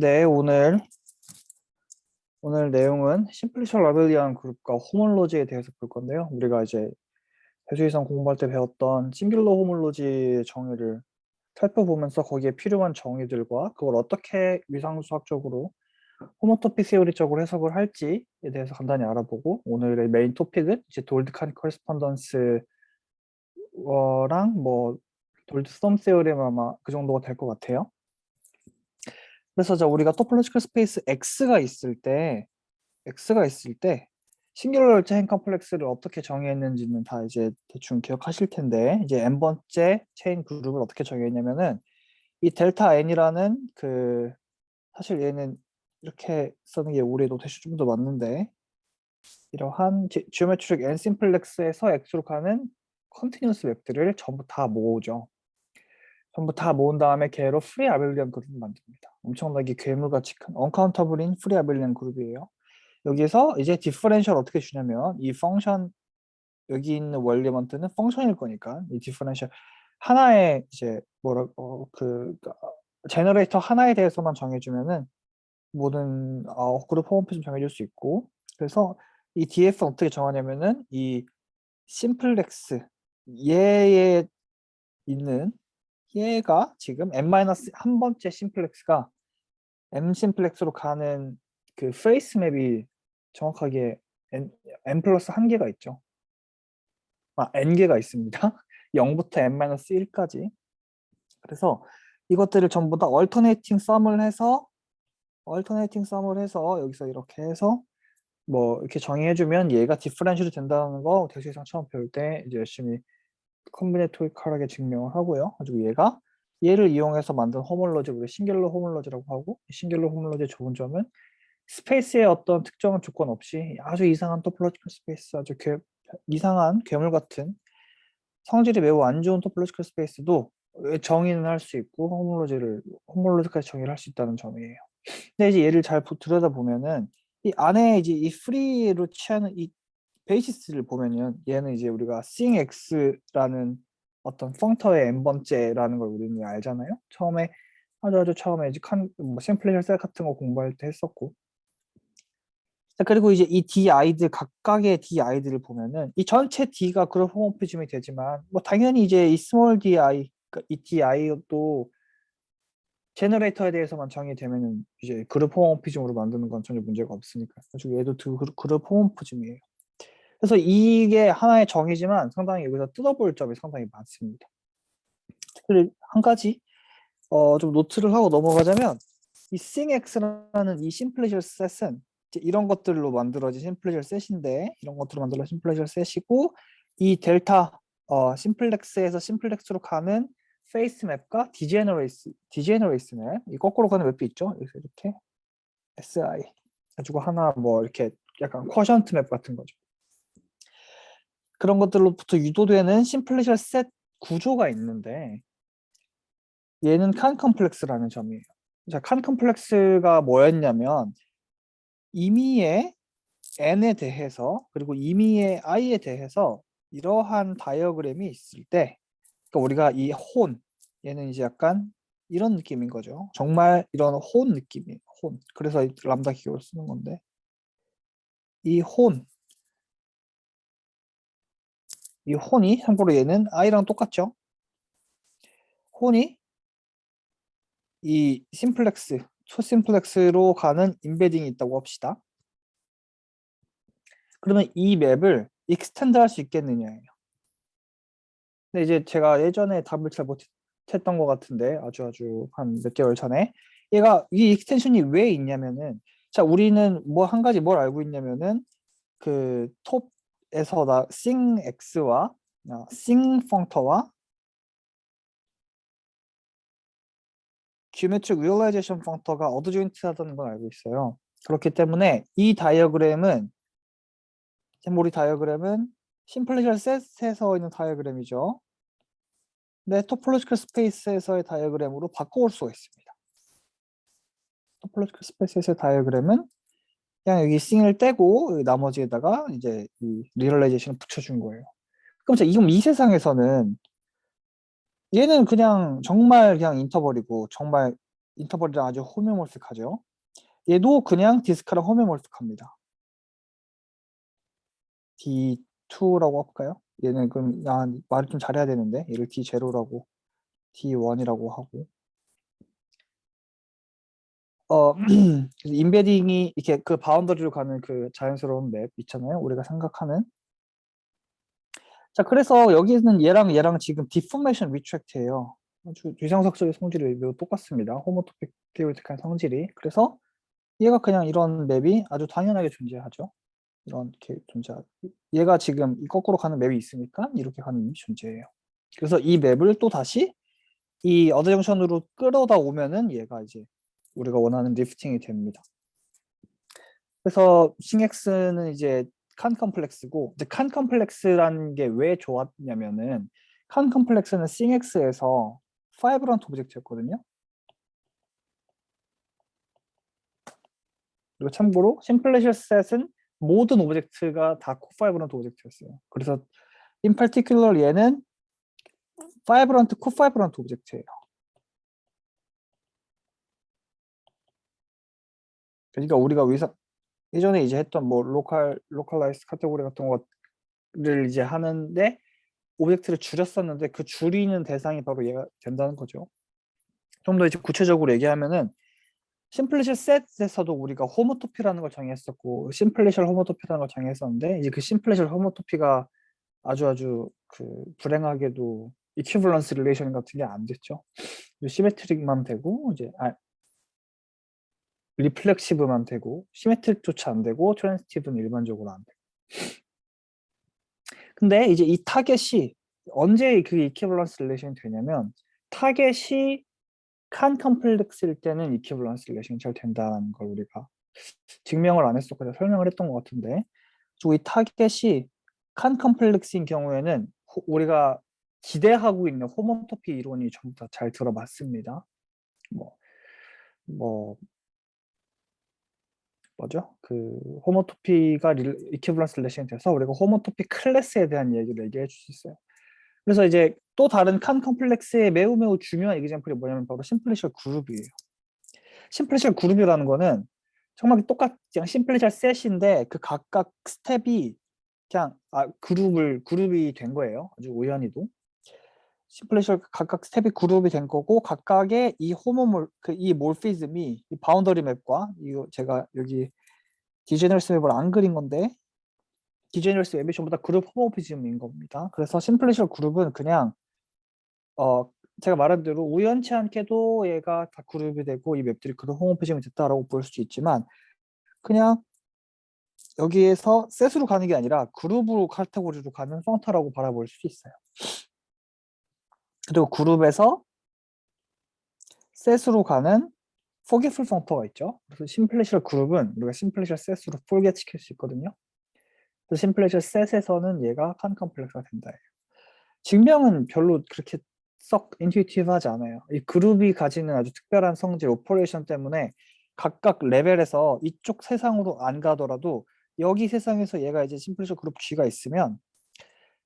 네, 오늘 내용은 심플리셜 라벨리안 그룹과 호몰로지에 대해서 볼 건데요. 우리가 이제 대수이상 공부할 때 배웠던 싱귤러 호몰로지의 정의를 살펴보면서 거기에 필요한 정의들과 그걸 어떻게 위상수학적으로 호모토픽 세오리적으로 해석을 할지에 대해서 간단히 알아보고, 오늘의 메인 토픽은 이제 돌드-카니 커리스폰던스랑 뭐 돌드 썸 세오리 아마 그 정도가 될 것 같아요. 그래서 우리가 토폴로지컬 스페이스 X가 있을 때 싱귤러 체인 컴플렉스를 어떻게 정의했는지는 다 이제 대충 기억하실 텐데, 이제 n번째 체인 그룹을 어떻게 정의했냐면은 이 델타 n이라는 사실 얘는 이렇게 쓰는 게 우리 노테이션 좀 더 맞는데, 이러한 지오메트릭 n 심플렉스에서 x로 가는 컨티뉴어스 맵들을 전부 다 모으죠. 전부 다 모은 다음에 걔로 프리 아벨리안 그룹을 만듭니다. 엄청나게 괴물같이 큰 언카운터블인 프리 아벨리안 그룹이에요. 여기서 이제 디퍼렌셜 어떻게 주냐면, 이 펑션, 여기 있는 월리먼트는 펑션일 거니까 이 디퍼렌셜 하나의 이제 제너레이터 하나에 대해서만 정해주면은 모든 그룹 홈페이지 좀 정해줄 수 있고, 그래서 이 DF는 어떻게 정하냐면은 이 심플렉스 얘에 있는, 얘가 지금 n-한 번째 심플렉스가 m 심플렉스로 가는 그 페이스 맵이 정확하게 n 플러스 한 개가 있죠. n개가 있습니다. 0부터 n-1까지. 그래서 이것들을 전부 다 얼터네이팅 썸을 해서 여기서 이렇게 해서 뭐 이렇게 정의해주면 얘가 디퍼런셜이 된다는 거 대수이상 처음 배울 때 이제 열심히 컴비네토리컬하게 증명을 하고요. 가지고 얘를 이용해서 만든 호몰로지, 우리 싱귤러 호몰로지라고 하고, 싱귤러 호몰로지의 좋은 점은 스페이스의 어떤 특정한 조건 없이 아주 이상한 토폴로지컬 스페이스, 아주 이상한 괴물 같은 성질이 매우 안 좋은 토폴로지컬 스페이스도 정의는 할 수 있고 호몰로지까지 정의를 할 수 있다는 점이에요. 근데 이제 얘를 잘 들여다보면은 이 안에 이제 이 프리로 취하는 이 베이시스를 보면은, 얘는 이제 우리가 seeing x라는 어떤 펑터의 n번째라는 걸 우리는 알잖아요. 처음에 아주 처음에 이제 심플리셜 셀 같은 거 공부할 때 했었고. 자, 그리고 이제 이 di들, 각각의 di들을 보면은 이 전체 d가 그룹 호모피즘이 되지만, 뭐 당연히 이제 이 스몰 di, 그러니까 이 di도 제너레이터에 대해서만 정의되면은 이제 그룹 호모피즘으로 만드는 건 전혀 문제가 없으니까. 그래서 얘도 그룹 호모피즘이에요. 그래서 이게 하나의 정의지만 상당히 여기서 뜯어볼 점이 상당히 많습니다. 특히 한 가지 좀 노트를 하고 넘어가자면, 이 singx라는 이 심플리셜 셋은 이제 이런 것들로 만들어진 심플리셜 셋인데, 이런 것들로 만들어진 심플리셜 셋이고, 이 델타 심플렉스에서 심플렉스로 가는 페이스 맵과 디제너레이스 맵, 이 거꾸로 가는 맵도 있죠. 그래서 이렇게 SI 가지고 하나 뭐 이렇게 약간 쿼션트 맵 같은 거죠. 그런 것들로부터 유도되는 심플리셜 셋 구조가 있는데, 얘는 칸 컴플렉스라는 점이에요. 자, 칸 컴플렉스가 뭐였냐면, 임의의 n에 대해서 그리고 임의의 i에 대해서 이러한 다이어그램이 있을 때, 그러니까 우리가 이 얘는 이제 약간 이런 느낌인 거죠. 정말 이런 느낌이에요. 그래서 람다 기호를 쓰는 건데, 이 혼이 참고로 얘는 i랑 똑같죠. 혼이 이 초심플렉스로 가는 임베딩이 있다고 합시다. 그러면 이 맵을 익스텐드 할 수 있겠느냐예요. 근데 이제 제가 예전에 답을 잘 못했던 것 같은데, 아주 한 몇 개월 전에, 얘가 이 익스텐션이 왜 있냐면은, 자, 우리는 뭐 한 가지 뭘 알고 있냐면은, 그 톱에서 singx와 sing펑터와 geometric realization 펑터가 어드조인트하다는 걸 알고 있어요. 그렇기 때문에 이 다이어그램은, 우리 다이어그램은 심플리셜 셋에서 있는 다이어그램이죠. 네, 토폴로지컬 스페이스에서의 다이어그램으로 바꿔올 수가 있습니다. 토폴로지컬 스페이스에서의 다이어그램은 그냥 여기 싱을 떼고 나머지에다가 이제 이 리얼라이제이션을 붙여준 거예요. 그럼 이건 이 세상에서는 얘는 그냥 정말 그냥 인터벌이고, 정말 인터벌이랑 아주 호메몰스하죠. 얘도 그냥 디스크랑 호메몰스합니다. D2라고 할까요? 얘는 그럼 말을 좀 잘해야 되는데 얘를 D0라고 D1이라고 하고 그래서 인베딩이 이렇게 그 바운더리로 가는 그 자연스러운 맵 있잖아요. 우리가 생각하는. 자, 그래서 여기는 얘랑 지금 디포메이션 리트랙트예요. 아주 유상석적인 성질이 매우 똑같습니다. 호모토픽 테오리틱한 성질이. 그래서 얘가 그냥 이런 맵이 아주 당연하게 존재하죠. 이렇게 존재하죠. 얘가 지금 이 거꾸로 가는 맵이 있으니까 이렇게 가는 맵이 존재해요. 그래서 이 맵을 또 다시 이 어드 정션으로 끌어다 오면은 얘가 이제 우리가 원하는 리프팅이 됩니다. 그래서 싱엑스는 이제 칸 컴플렉스고, 이제 칸 컴플렉스라는 게 왜 좋았냐면은 칸 컴플렉스는 싱엑스에서 파이브런트 오브젝트였거든요. 그리고 참고로 심플레셔 셋은 모든 오브젝트가 다 코파이브런트 오브젝트였어요. 그래서 in particular 얘는 파이브런트 코파이브런트 오브젝트예요. 그러니까 우리가 예전에 이제 했던 뭐 로컬라이즈 카테고리 같은 거를 이제 하는데 오브젝트를 줄였었는데 그 줄이는 대상이 바로 얘가 된다는 거죠. 좀 더 이제 구체적으로 얘기하면은 심플리셔 셋에서도 우리가 호모토피라는 걸 정의했었고 심플리셔 호모토피라는 걸 정의했었는데 이제 그 심플리셔 호모토피가 아주 그 불행하게도 이퀴벌런스 릴레이션 같은 게 안 됐죠. 시메트릭만 되고 이제 리플렉시브만 되고 시메트릭조차 안 되고 트랜스티브는 일반적으로 안 되고. 근데 이제 이 타겟이 언제 그 이퀴벌런스 릴레이션이 되냐면 타겟이 칸 컴플렉스일 때는 이퀴벌런스 릴레이션이 잘 된다는 걸 우리가 증명을 안 했었고 그냥 설명을 했던 것 같은데 이 타겟이 칸 컴플렉스인 경우에는 우리가 기대하고 있는 호모토피 이론이 전부 다 잘 들어맞습니다. 뭐 뭐죠? 그 호모토피가 이퀴벌런스 릴레이션이 돼서 우리가 호모토피 클래스에 대한 얘기를 얘기해 줄 수 있어요. 그래서 이제 또 다른 칸 컴플렉스의 매우 중요한 에그젬플이 뭐냐면 바로 심플리셜 그룹이에요. 심플리셜 그룹이라는 거는 정말 똑같이 그냥 심플리셜 셋인데 그 각각 스텝이 그냥 그룹이 된 거예요. 아주 우연히도. 심플리셜 각각 스텝이 그룹이 된 거고 각각의 이 이 몰피즘이 이 바운더리 맵과 이거 제가 여기 디제너러스 맵을 안 그린 건데 디제너러스 맵이 전부 다 그룹 호모피즘인 겁니다. 그래서 심플리셜 그룹은 그냥 제가 말한 대로 우연치 않게도 얘가 다 그룹이 되고 이 맵들이 그룹 호모피즘이 됐다라고 볼 수 있지만 그냥 여기에서 셋으로 가는 게 아니라 그룹으로 카테고리로 가는 펑터라고 바라볼 수 있어요. 그리고 그룹에서 셋으로 가는 포겟풀 펑터가 있죠. 그래서 심플리셜 그룹은 우리가 심플리셜 셋으로 포겟 시킬 수 있거든요. 그래서 심플리셜 셋에서는 얘가 칸 컴플렉스가 된다. 증명은 별로 그렇게 썩 인투이티브하지 않아요. 이 그룹이 가지는 아주 특별한 성질 오퍼레이션 때문에 각각 레벨에서 이쪽 세상으로 안 가더라도 여기 세상에서 얘가 이제 심플리셜 그룹 G가 있으면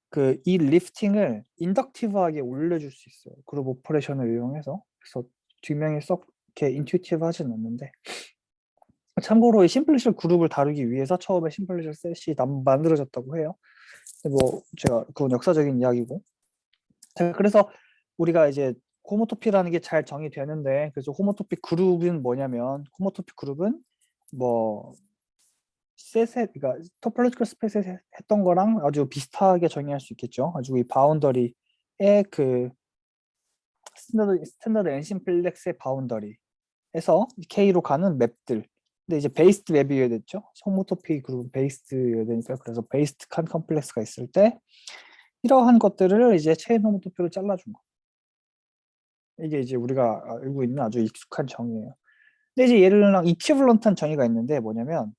그 이 리프팅을 인덕티브하게 올려줄 수 있어요. 그룹 오퍼레이션을 이용해서. 그래서 증명이 썩 이렇게 인투이티브하진 않는데 참고로 이 심플리셜 그룹을 다루기 위해서 처음에 심플리셜 셋이 만들어졌다고 해요. 뭐 제가 그건 역사적인 이야기고. 자, 그래서 우리가 이제 호모토피라는 게 잘 정의되는데 그래서 호모토피 그룹은 뭐냐면 호모토피 그룹은 뭐 그러니까 토폴로지컬 스페이스에 했던 거랑 아주 비슷하게 정의할 수 있겠죠. 아주 이 바운더리의 그 스탠더드 엔심플렉스의 바운더리에서 K로 가는 맵들. 근데 이제 베이스드 맵이어야 됐죠. 호모토피 그룹은 베이스드여야 되니까 그래서 베이스드 칸 컴플렉스가 있을 때 이러한 것들을 이제 체인 호모토피로 잘라준 거. 이게 이제 우리가 알고 있는 아주 익숙한 정의예요. 근데 이제 얘랑 이퀴벌런트한 정의가 있는데 뭐냐면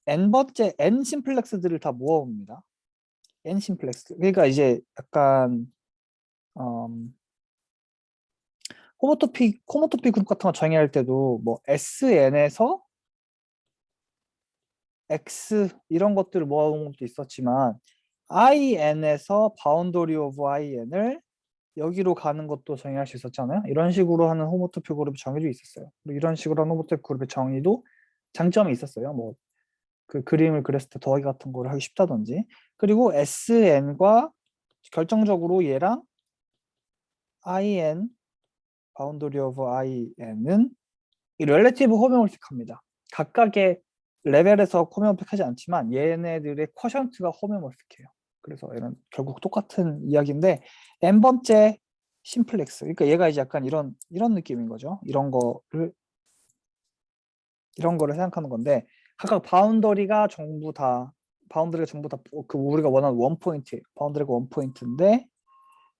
n번째 n 심플렉스들을 다 모아봅니다. n 심플렉스. 그러니까 이제 약간 호모토피 그룹 같은 거 정의할 때도 뭐 SN에서 X 이런 것들을 모아본 것도 있었지만 IN에서 바운더리 오브 IN을 여기로 가는 것도 정의할 수 있었잖아요. 이런 식으로 하는 호모토피 그룹 정의도 있었어요. 그리고 이런 식으로 하는 호모토피 그룹의 정의도 장점이 있었어요. 뭐 그 그림을 그렸을 때 더하기 같은 거를 하기 쉽다든지. 그리고 SN과 결정적으로 얘랑 IN, boundary of IN은 이 relative 호메오모픽합니다. 각각의 레벨에서 호메오모픽하지 않지만 얘네들의 쿼션트가 호메오모픽해요. 그래서 이런 결국 똑같은 이야기인데 n번째 심플렉스. 그러니까 얘가 이제 약간 이런 느낌인 거죠. 이런 거를 생각하는 건데 각각 바운더리가 전부 다 그 우리가 원하는 원 포인트, 바운더리가 원 포인트인데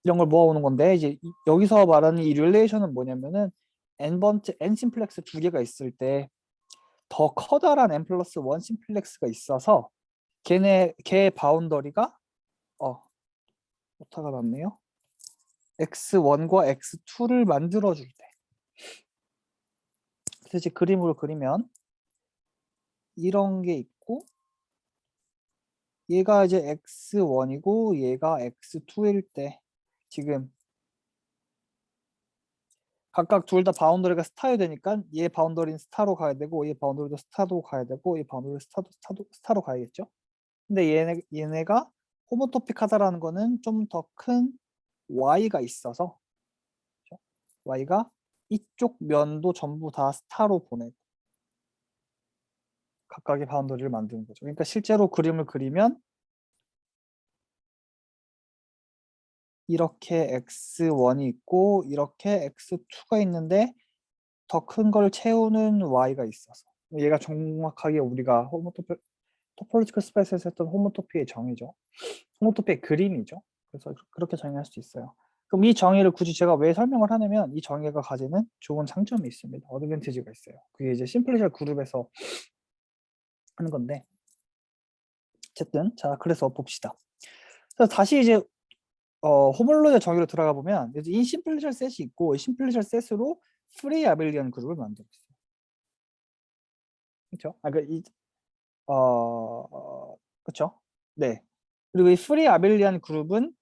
이런 걸 모아오는 건데 이제 여기서 말하는 이 릴레이션은 뭐냐면은 n번째 n 심플렉스 두 개가 있을 때 더 커다란 n 플러스 1 심플렉스가 있어서 걔 바운더리가 오타가 났네요. x1과 x2를 만들어줄 때. 그래서 이제 그림으로 그리면 이런 게 있고 얘가 이제 x1이고 얘가 x2일 때 지금 각각 둘 다 바운더리가 스타야 되니까 얘 바운더리는 스타로 가야 되고 얘 바운더리도 스타로 가야 되고 얘 바운더리 스타로 가야겠죠. 근데 얘네가 호모토픽하다라는 거는 좀 더 큰 y가 있어서 그렇죠? y가 이쪽 면도 전부 다 스타로 보내고 각각의 바운더리를 만드는 거죠. 그러니까 실제로 그림을 그리면 이렇게 x1이 있고 이렇게 x2가 있는데 더 큰 걸 채우는 y가 있어서 얘가 정확하게 우리가 토폴로지컬 스페이스에서 했던 호모토피의 정의죠. 호모토피의 그림이죠. 그래서 그렇게 정의할 수 있어요. 그럼 이 정의를 굳이 제가 왜 설명을 하냐면 이 정의가 가지는 좋은 장점이 있습니다. 어드밴티지가 있어요. 그게 이제 심플리셜 그룹에서 하는 건데 어쨌든 자 그래서 봅시다. 그래서 다시 이제 호몰로의 정의로 들어가 보면 이 심플리셜 셋이 있고 이 심플리셜 셋으로 프리 아벨리언 그룹을 만들었어요. 그렇죠? 그렇죠? 네. 그리고 이 프리 아벨리안 그룹은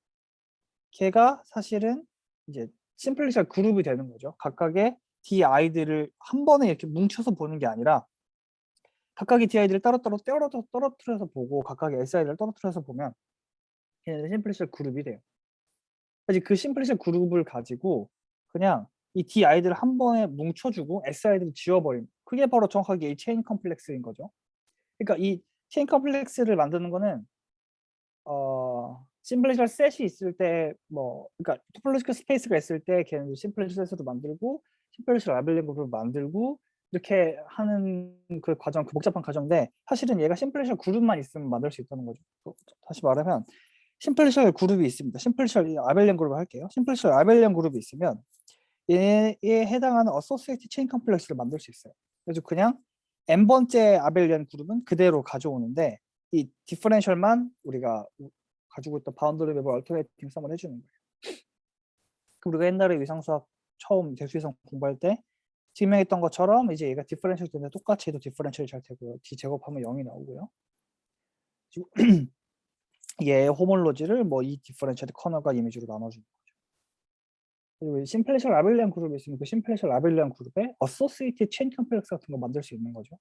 걔가 사실은 이제 심플리셜 그룹이 되는 거죠. 각각의 DI들을 한 번에 이렇게 뭉쳐서 보는 게 아니라 각각의 DI들을 따로따로 떨어뜨려서 보고 각각의 SI들을 떨어뜨려서 보면 걔네들 심플리셜 그룹이 돼요. 그래서 그 심플리셜 그룹을 가지고 그냥 이 DI들을 한 번에 뭉쳐주고 SI들을 지워버림. 그게 바로 정확하게 이 체인 컴플렉스인 거죠. 그러니까 이 체인 컴플렉스를 만드는 거는 심플리셜 셋이 있을 때 그러니까 토폴로지컬 스페이스가 있을 때 걔는 심플리셜 셋으로 만들고 심플리셜 아벨리언 그룹을 만들고 이렇게 하는 그 과정, 그 복잡한 과정인데 사실은 얘가 심플리셜 그룹만 있으면 만들 수 있다는 거죠. 다시 말하면 심플리셜 그룹이 있습니다. 심플리셜 아벨리언 그룹을 할게요. 심플리셜 아벨리언 그룹이 있으면 얘에 해당하는 어소시에이티드 체인 컴플렉스를 만들 수 있어요. 그래서 그냥 n번째 아벨리언 그룹은 그대로 가져오는데 이 디퍼렌셜만 우리가 가지고 있던 바운더리 맵을 얼터네이팅 썸을 해주는 거예요. 우리가 옛날에 위상수학 처음 대수이성 공부할 때 증명했던 것처럼 이제 얘가 디퍼렌셜 되는데 똑같이 해도 디퍼렌셜이 잘 되고요. D 제곱하면 0이 나오고요. 그리고 얘의 호몰로지를 이 디퍼렌셜의 커널과 이미지로 나눠주는 거죠. 그리고 심플리셜 아벨리안 그룹이 있으면 그 심플리셜 아벨리안 그룹에 어소시에이티드 체인 컴플렉스 같은 거 만들 수 있는 거죠.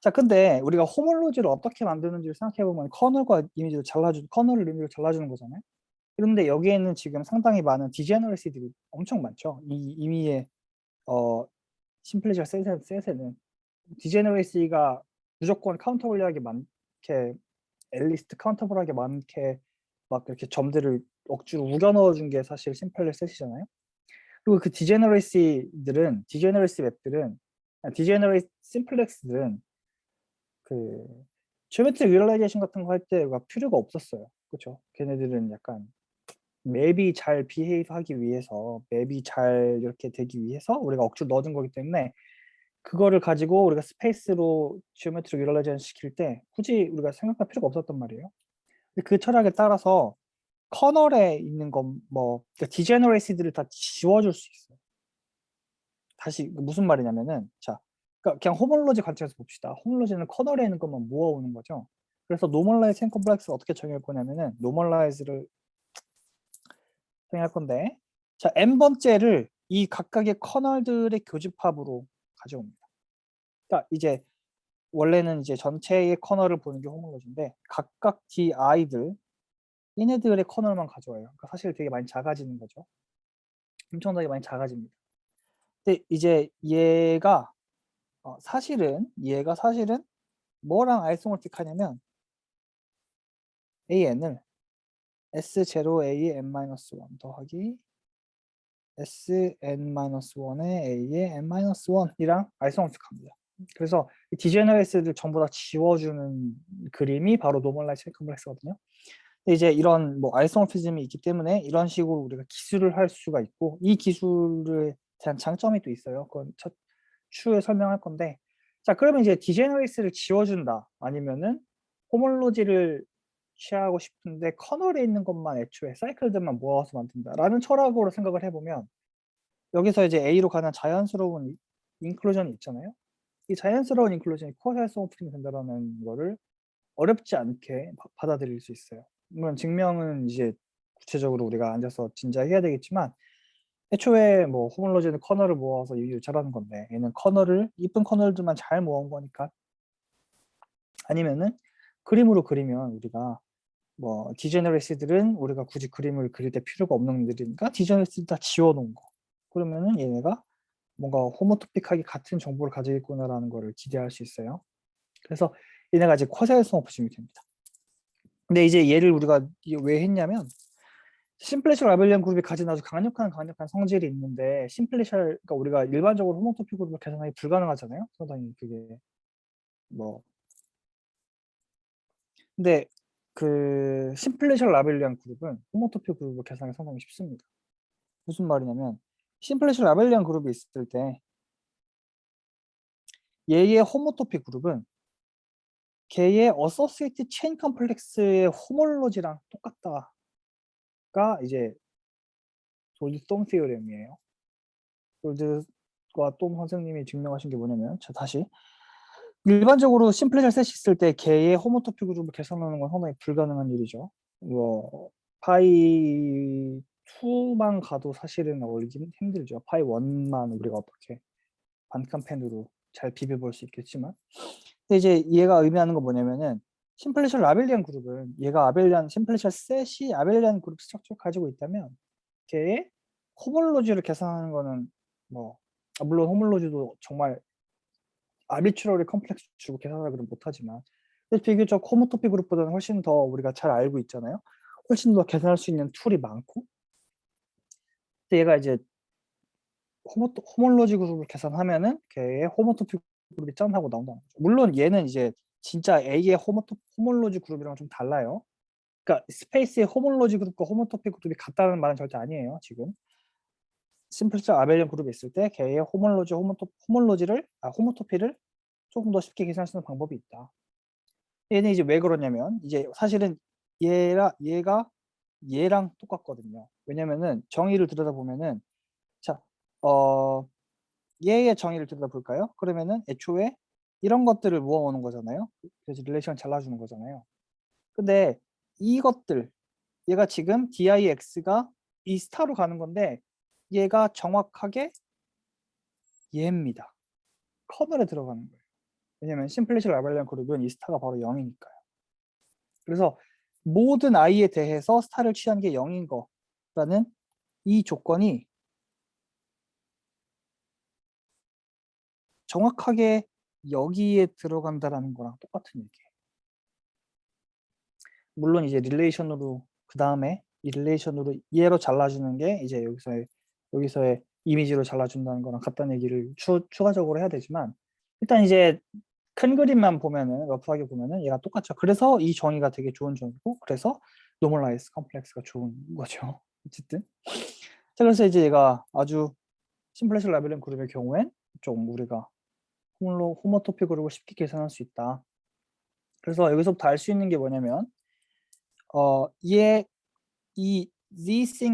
자, 근데 우리가 호몰로지를 어떻게 만드는지를 생각해보면 커널과 이미지를 커널을 이미지로 잘라주는 거잖아요. 그런데 여기에는 지금 상당히 많은 디제너러시들이 엄청 많죠. 이 이미의 심플리셜 셋에는 디제너러시가 무조건 카운터블리하게 많게 앨리스트 카운터블하게 많게 막 이렇게 점들을 억지로 우겨 넣어준 게 사실 심플리셜 셋이잖아요. 그리고 그 디제너러시 맵들은 디제너러시 심플렉스들은 그 지오메트릭 리얼라이제이션 같은 거 할 때가 필요가 없었어요. 그렇죠? 걔네들은 약간 맵이 잘 비헤이브 하기 위해서 맵이 잘 이렇게 되기 위해서 우리가 억지로 넣어준 거기 때문에 그거를 가지고 우리가 스페이스로 지오메트릭 리얼라이제이션 시킬 때 굳이 우리가 생각할 필요가 없었단 말이에요. 근데 그 철학에 따라서 커널에 있는 그러니까 디제너레시들을 다 지워줄 수 있어요. 다시 무슨 말이냐면은 그러니까 그냥 호몰로지 관점에서 봅시다. 호몰로지는 커널에 있는 것만 모아오는 거죠. 그래서 노멀라이즈 앤 컴플렉스를 어떻게 정의할 거냐면은 노멀라이즈를 정의할 건데, 자 n번째를 이 각각의 커널들의 교집합으로 가져옵니다. 그러니까 이제 원래는 이제 전체의 커널을 보는 게 호몰로지인데 각각 di들 얘네들의 커널만 가져와요. 그러니까 사실 되게 많이 작아지는 거죠. 엄청나게 많이 작아집니다. 근데 이제 얘가 사실은 뭐랑 아이소모틱하냐면 an을 S0A의 n-1 더하기 Sn-1의 A의 n-1이랑 아이소모틱합니다. 그래서 이 디제너레이스를 전부 다 지워주는 그림이 바로 노멀라이즈 체인 컴플렉스거든요. 근데 이제 이런 뭐 아이소모피즘이 있기 때문에 이런 식으로 우리가 기술을 할 수가 있고, 이 기술에 대한 장점이 또 있어요. 그건 첫 추후에 설명할 건데, 자 그러면 이제 디제너레이스를 지워준다, 아니면은 호몰로지를 취하고 싶은데 커널에 있는 것만 애초에 사이클들만 모아서 만든다라는 철학으로 생각을 해보면, 여기서 이제 A로 가는 자연스러운 인클루전이 있잖아요. 이 자연스러운 인클루전이 코어사이소모피즘이 된다라는 거를 어렵지 않게 받아들일 수 있어요. 물론 증명은 이제 구체적으로 우리가 앉아서 진짜 해야 되겠지만, 애초에 뭐 호몰로지는 커널을 모아서 유출하는 건데 얘는 커널을 이쁜 커널들만 잘 모은 거니까. 아니면은 그림으로 그리면 우리가 뭐 디제너레시들은 우리가 굳이 그림을 그릴 때 필요가 없는 애들이니까 디제너레시 다 지워놓은 거, 그러면은 얘네가 뭔가 호모토픽하게 같은 정보를 가지고 있구나라는 거를 기대할 수 있어요. 그래서 얘네가 이제 쿼사이성 오프심이 됩니다. 근데 이제 얘를 우리가 왜 했냐면, 심플리셜 아벨리안 그룹이 가진 아주 강력한 성질이 있는데, 심플리셜, 그러니까 우리가 일반적으로 호모토픽 그룹을 계산하기 불가능하잖아요. 상당히 그게 뭐, 근데 그 심플리셜 아벨리안 그룹은 호모토픽 그룹을 계산하기 상당히 쉽습니다. 무슨 말이냐면, 심플리셜 아벨리안 그룹이 있을 때 얘의 호모토픽 그룹은 걔의 어소시에이트 체인 컴플렉스의 호몰로지랑 똑같다가 이제 골드스톰 티오렘이에요. 골드과 톰 선생님이 증명하신 게 뭐냐면, 자 다시, 일반적으로 심플리셜 셋이 있을 때 걔의 호모토픽 그룹을 계산하는 건 상당히 불가능한 일이죠. 뭐 파이 2만 가도 사실은 어울리긴 힘들죠. 파이 1만 우리가 어떻게 반칸펜으로 잘 비벼볼 수 있겠지만, 근데 이제 얘가 의미하는 건 뭐냐면은, 심플리셜 아벨리안 그룹은 얘가 심플리셜 셋이 아벨리안 그룹 스트럭처를 가지고 있다면 걔의 호몰로지를 계산하는 거는 뭐 물론 호몰로지도 정말 아비추러리 컴플렉스 주고 계산하라 그러면 못하지만, 비교적 호모토픽 그룹보다는 훨씬 더 우리가 잘 알고 있잖아요. 훨씬 더 계산할 수 있는 툴이 많고, 근데 얘가 이제 호몰로지 그룹을 계산하면은 걔의 호모토픽 그룹이 짠 하고 나온다는 거죠. 물론 얘는 이제 진짜 A의 호몰로지 그룹이랑 좀 달라요. 그러니까 스페이스의 호몰로지 그룹과 호모토픽 그룹이 같다는 말은 절대 아니에요. 지금 심플리셜 아벨리안 그룹이 있을 때 걔의 호모토피를 조금 더 쉽게 계산할 수 있는 방법이 있다. 얘는 이제 왜 그러냐면, 이제 사실은 얘가 얘랑 똑같거든요. 왜냐면은 정의를 들여다보면은, 자, 얘의 정의를 들여다볼까요? 그러면은 애초에 이런 것들을 모아오는 거잖아요. 그래서 릴레이션 잘라주는 거잖아요. 근데 이것들, 얘가 지금 dix가 이 스타로 가는 건데 얘가 정확하게 얘입니다. 커널에 들어가는 거예요. 왜냐면 심플리셜 아벨리안 그룹은 이 스타가 바로 0이니까요. 그래서 모든 i에 대해서 스타를 취한 게 0인 거라는 이 조건이 정확하게 여기에 들어간다라는 거랑 똑같은 얘기예요. 물론 이제 릴레이션으로 그 다음에 이 릴레이션으로 얘로 잘라주는 게 이제 여기서의 이미지로 잘라준다는 거랑 같다는 얘기를 추가적으로 해야 되지만, 일단 이제 큰 그림만 보면은, 러프하게 보면은 얘가 똑같죠. 그래서 이 정의가 되게 좋은 정의고, 그래서 노멀라이즈 컴플렉스가 좋은 거죠. 어쨌든. 자, 그래서 이제 얘가 아주 심플리셜 라벨린 그룹의 경우엔 좀 우리가 호모토픽 그룹을 쉽게 계산할 수 있다. 그래서 여기서부터 알 수 있는 게 뭐냐면, 이 z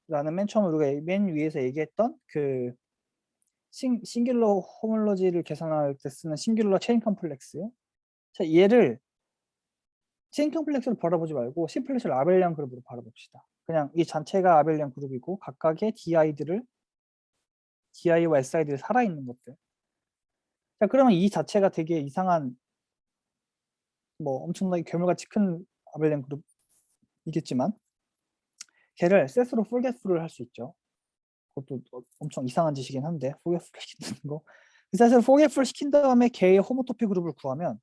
x라는 맨 처음 우리가 맨 위에서 얘기했던 그 싱귤러 호몰로지를 계산할 때 쓰는 싱귤러 체인 컴플렉스. 자, 얘를 체인 컴플렉스로 바라보지 말고 심플리셜 아벨리안 그룹으로 바라봅시다. 그냥 이 전체가 아벨리안 그룹이고 각각의 DI와 SI들이 살아있는 것들. 자, 그러면 이 자체가 되게 이상한 뭐 엄청나게 괴물같이 큰 아벨리안 그룹이겠지만 걔를 셋으로 forgetful을 할 수 있죠. 그것도 엄청 이상한 짓이긴 한데 forgetful 시킨다는 거. 셋을 forgetful 시킨 다음에 걔의 호모토피 그룹을 구하면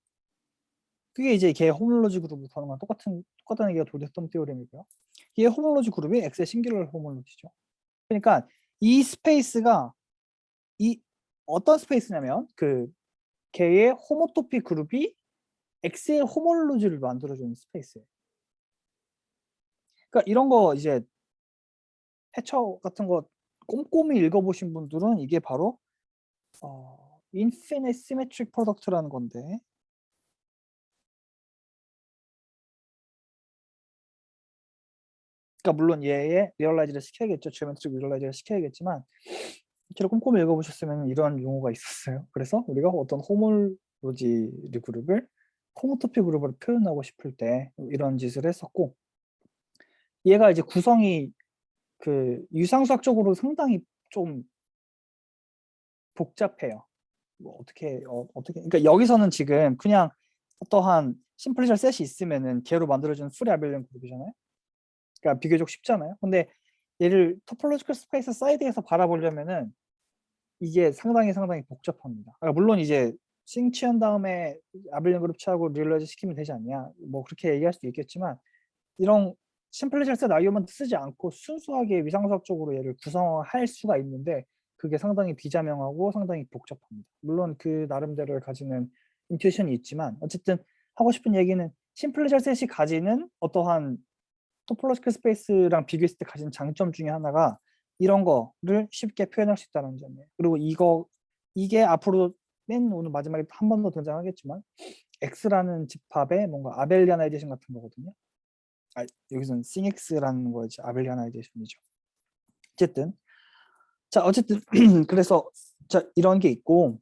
그게 이제 걔의 호몰로지 그룹을 구하는 거랑 똑같다는 얘기가 도데스톰 테오렘이고요. 얘의 호몰로지 그룹이 X의 싱귤러 호몰로지죠. 그러니까 이 스페이스가 이 어떤 스페이스냐면 그 걔의 호모토피 그룹이 X의 호몰로지를 만들어주는 스페이스예요. 그러니까 이런 거 이제 패처 같은 거 꼼꼼히 읽어보신 분들은 이게 바로 인피니트 시메트릭 프로덕트라는 건데 그러니까 물론 얘의 리얼라이즈를 시켜야겠죠. 지오메트릭 리얼라이즈를 시켜야겠지만 실제로 꼼꼼히 읽어보셨으면 이런 용어가 있었어요. 그래서 우리가 어떤 호몰로지 그룹을 호모토피 그룹으로 표현하고 싶을 때 이런 짓을 했었고 얘가 이제 구성이 그 유상수학적으로 상당히 좀 복잡해요. 뭐 어떻게 그러니까 여기서는 지금 그냥 어떠한 심플리셜 셋이 있으면은 걔로 만들어진 풀이 아벨리안 그룹이잖아요. 그러니까 비교적 쉽잖아요. 근데 얘를 토폴로지컬 스페이스 사이드에서 바라보려면은 이게 상당히 복잡합니다. 그러니까 물론 이제 싱치한 다음에 아벨리안 그룹 취하고 리얼라이즈 시키면 되지 않냐 뭐 그렇게 얘기할 수도 있겠지만 이런 심플리셜 셋 아이오만 쓰지 않고 순수하게 위상수학적으로 얘를 구성할 수가 있는데 그게 상당히 비자명하고 상당히 복잡합니다. 물론 그 나름대로의 가지는 인투이션이 있지만 어쨌든 하고 싶은 얘기는 심플리셜 셋이 가지는 어떠한 토폴로지컬 스페이스랑 비교했을 때 가진 장점 중에 하나가 이런 거를 쉽게 표현할 수 있다는 점이에요. 그리고 이게 앞으로 맨 오늘 마지막에 한 번 더 등장하겠지만 X라는 집합의 뭔가 아벨리아나이제이션 같은 거거든요. 여기서는 싱X라는 거지 아벨리아나이제이션이죠. 어쨌든 그래서 자 이런 게 있고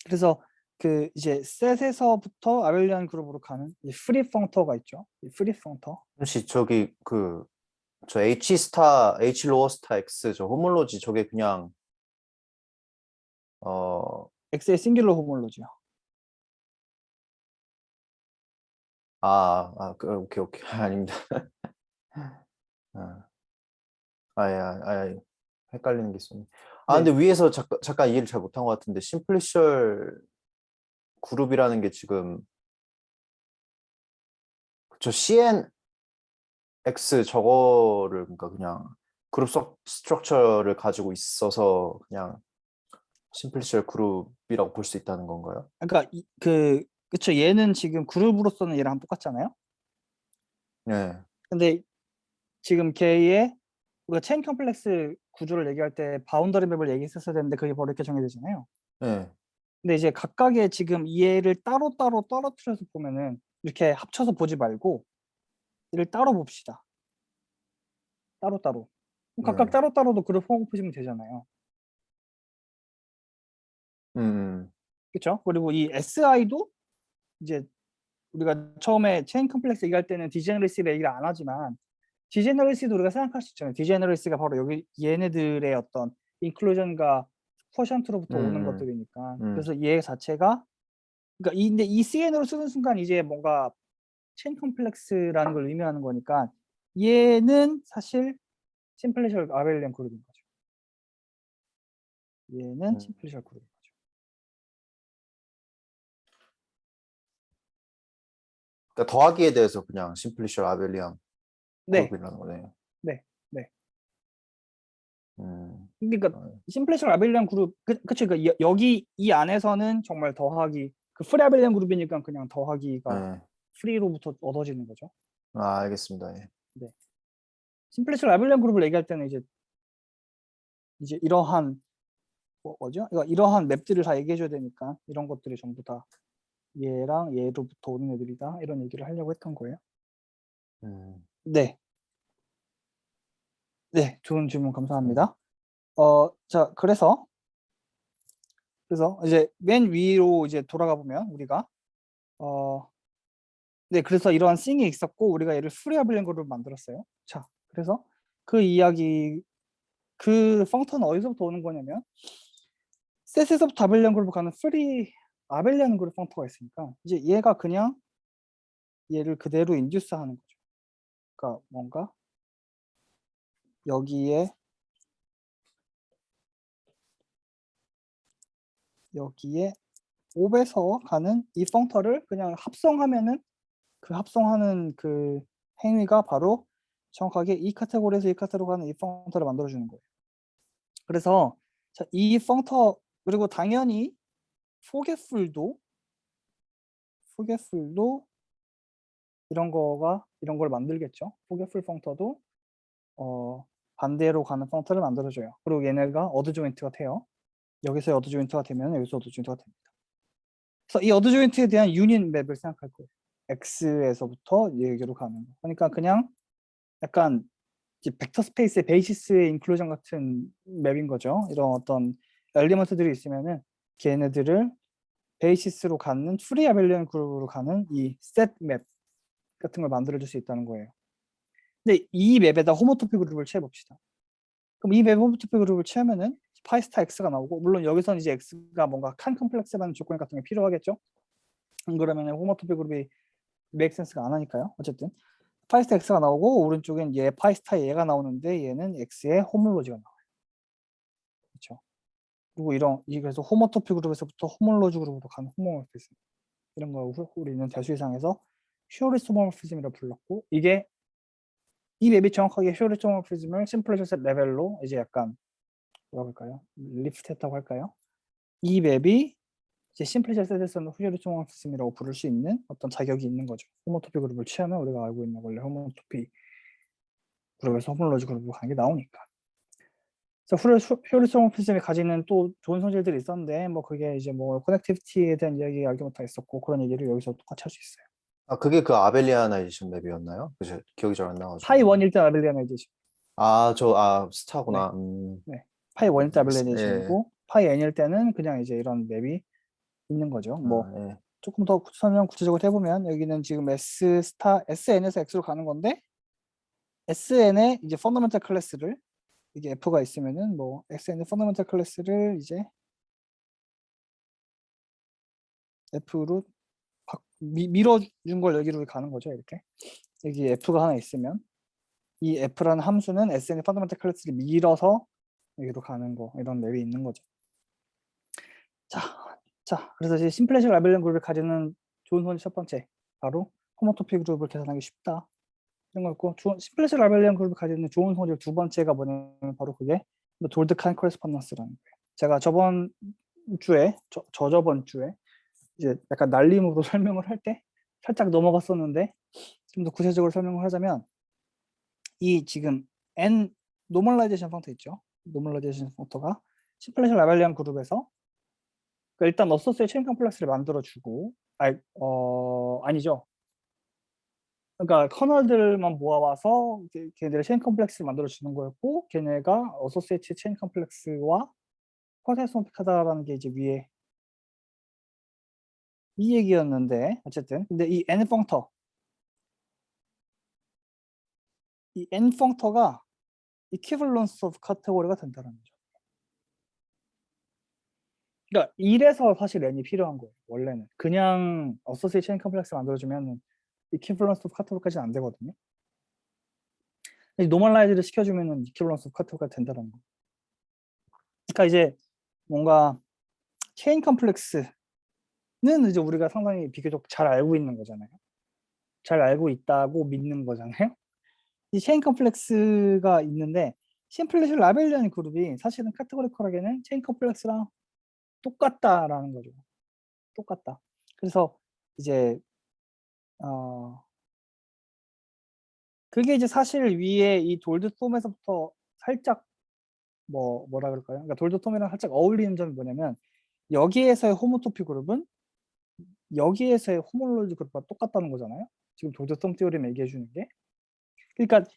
그래서 그 이제 셋에서부터 아벨리안 그룹으로 가는 이 프리 펑터가 있죠. 이 프리 펑터. 혹시 저기 저 H 스타 H 로어 스타 X 저 호몰로지 저게 그냥 X의 싱귤러 호몰로지요. 오케이 아닙니다. 헷갈리는 게 있었네. 네. 근데 위에서 잠깐 이해를 잘 못한 것 같은데 심플리셜 그룹이라는 게 지금 저 CNX 저거를 그러니까 그냥 그룹 스트럭처를 가지고 있어서 그냥 심플리셜 그룹이라고 볼 수 있다는 건가요? 그러니까 그쵸. 얘는 지금 그룹으로서는 얘랑 똑같잖아요. 네. 근데 지금 걔의 우리가 체인 컴플렉스 구조를 얘기할 때 바운더리 맵을 얘기했었어야 되는데 그게 바로 이렇게 정해지잖아요. 네. 근데 이제 각각의 지금 얘를 따로따로 떨어뜨려서 보면은 이렇게 합쳐서 보지 말고 얘를 따로 봅시다. 따로따로. 각각 네. 따로따로도 그룹 보시면 되잖아요. 그렇죠? 그리고 이 SI도 이제 우리가 처음에 체인 컴플렉스 얘기할 때는 디제너리시를 얘기를 안 하지만 디제너리시도 우리가 생각할 수 있잖아요. 디제너리시가 바로 여기 얘네들의 어떤 인클루전과 쿼션트로부터 오는 것들이니까. 그래서 얘 자체가 그러니까 근데 이 CN으로 쓰는 순간 이제 뭔가 체인 컴플렉스라는 걸 의미하는 거니까 얘는 사실 심플리셜 아벨리안 그룹인 거죠. 얘는 심플리셜 그룹인 거죠. 그러니까 더하기에 대해서 그냥 심플리셜 아벨리안 네, 그룹이라는 거네요. 네, 네. 음. 그러니까 심플리셜 아벨리안 그룹 그쵸. 그러니까 여기 이 안에서는 정말 더하기 그 프리 아벨리안 그룹이니까 그냥 더하기가 네. 프리로부터 얻어지는 거죠. 알겠습니다. 예. 네. 심플리셜 아벨리안 그룹을 얘기할 때는 이제 이러한 뭐죠? 그러니까 이러한 맵들을 다 얘기해 줘야 되니까 이런 것들이 전부 다 얘랑 얘로부터 오는 애들이다 이런 얘기를 하려고 했던 거예요. 네. 네, 좋은 질문 감사합니다. 자, 그래서 이제 맨 위로 이제 돌아가 보면 우리가 네, 그래서 이런 싱이 있었고 우리가 얘를 프리아블링 그룹을 만들었어요. 자, 그래서 그 이야기 그 펑터는 어디서부터 오는 거냐면 셋에서부터 아벨리안 그룹을 가는 프리 아벨리안 그룹 펑터가 있으니까 이제 얘가 그냥 얘를 그대로 인듀스 하는 거죠. 그러니까 뭔가 여기에 옵에서 가는 이 펑터를 그냥 합성하면은 그 합성하는 그 행위가 바로 정확하게 이 카테고리에서 이 카테고리로 가는 이 펑터를 만들어주는 거예요. 그래서 자, 이 펑터 그리고 당연히 포겟풀도 이런 걸 만들겠죠. 포겟풀 펑터도 반대로 가는 펑터를 만들어줘요. 그리고 얘네가 어드 조인트가 돼요. 여기서 어드 조인트가 되면 여기서 어드 조인트가 됩니다. 그래서 이 어드 조인트에 대한 유닛 맵을 생각할 거예요. X에서부터 여기로 가는 거. 그러니까 그냥 약간 이제 벡터 스페이스의 베이시스의 인클루전 같은 맵인 거죠. 이런 어떤 엘리먼트들이 있으면은 걔네들을 베이시스로 갖는 프리 아벨리안 그룹으로 가는 이 셋 맵 같은 걸 만들어줄 수 있다는 거예요. 근데 이 맵에다 호모토피 그룹을 채워봅시다. 그럼 이 맵 호모토피 그룹을 채우면은 파이스타 X가 나오고, 물론 여기서는 이제 X가 뭔가 칸 컴플렉스라는 조건 같은 게 필요하겠죠. 그러면 호모토피 그룹이 메이크 센스가 안 하니까요. 어쨌든 파이스타 X가 나오고 오른쪽엔 얘 파이스타 얘가 나오는데 얘는 X의 호몰로지가 나와요. 그렇죠. 그리고 그래서 호모토피 그룹에서부터 호몰로지 그룹으로 가는 호모모피즘 이런 걸 우리는 대수이상에서 슈어리스 호모모피즘이라고 불렀고, 이 맵이 정확하게 슈어리스 호모모피즘을 심플레이션 레벨로 이제 약간 뭐라고 할까요? 리프트했다고 할까요? 이 맵이 이제 심플리셔 세대에서는 슈어리스 호모모피즘이라고 부를 수 있는 어떤 자격이 있는 거죠. 호모토피 그룹을 취하면 우리가 알고 있는 원래 호모토피 그룹에서 호몰로지 그룹으로 가는 게 나오니까. 그래서 슈어리스 호모모피즘이 가지는 또 좋은 성질들이 있었는데 뭐 그게 이제 뭐 커넥티비티에 대한 이야기 알게 다 있었고, 그런 얘기를 여기서 똑같이 할 수 있어요. 아, 그게 그 아벨리아나이제이션 맵이었나요? 그죠? 기억이 잘 안 나가지고. 파이 1일 때 아벨리아나이제이션. 스타구나. 네. 파이 1일 때 예. 아벨리아나이제이션이고 파이 n일 때는 그냥 이제 이런 맵이 있는 거죠. 뭐 예. 조금 더 설명 구체적으로 해보면 여기는 지금 SN에서 X로 가는 건데, SN의 이제 펀더멘탈 클래스를 이게 F가 있으면은 뭐 SN의 펀더멘탈 클래스를 이제 F로 밀어준 걸 여기로 가는 거죠. 이렇게 여기 F가 하나 있으면 이 F라는 함수는 SN의 펀더멘탈 클래스를 밀어서 여기로 가는 거, 이런 맵이 있는 거죠. 자, 그래서 이제 심플레이션 라벨런 그룹을 가지는 좋은 성질 첫 번째, 바로 호모토피 그룹을 계산하기 쉽다. 이런 거였고, 심플레이션 라벨런 그룹을 가지는 좋은 성질 두 번째가 뭐냐면 바로 그게 돌드칸 코레스폰던스라는 거예요. 제가 저번 주에, 저번 주에 이제 약간 날림으로 설명을 할 때 살짝 넘어갔었는데 좀 더 구체적으로 설명을 하자면, 이 지금 N 노멀라이제이션 펑터 있죠. 노멀라이제이션 펑터가 심플레이션 라벨리안 그룹에서 일단 어소시에이트 체인 컴플렉스를 만들어주고, 아니죠. 그러니까 커널들만 모아와서 걔네들의 체인 컴플렉스를 만들어주는 거였고, 걔네가 어소시에이트 체인 컴플렉스와 쿼테스몬픽하다라는 게 이제 위에 이 얘기였는데, 어쨌든 근데 이 N 펑터가 이퀴벌런스 오브 카테고리가 된다는 거죠. 그러니까 이래서 사실 N이 필요한 거예요. 원래는 그냥 어소시에이트 체인 컴플렉스 만들어주면 이퀴벌런스 오브 카테고리까지는 안 되거든요. 노멀라이즈를 시켜주면 이퀴벌런스 오브 카테고리가 된다는 거. 그러니까 이제 뭔가 체인 컴플렉스는 이제 우리가 상당히 비교적 잘 알고 있는 거잖아요. 잘 알고 있다고 믿는 거잖아요. 이 체인 컴플렉스가 있는데, 심플리시 라벨리안 그룹이 사실은 카테고리컬하게는 체인 컴플렉스랑 똑같다라는 거죠. 똑같다. 그래서 이제 그게 이제 사실 위에 이 돌드톰에서부터 살짝 뭐라 그럴까요? 그러니까 돌드톰이랑 살짝 어울리는 점이 뭐냐면, 여기에서의 호모토피 그룹은 여기에서의 호몰로지 그룹과 똑같다는 거잖아요. 지금 돌드톰 티오리 얘기해 주는 게. 그러니까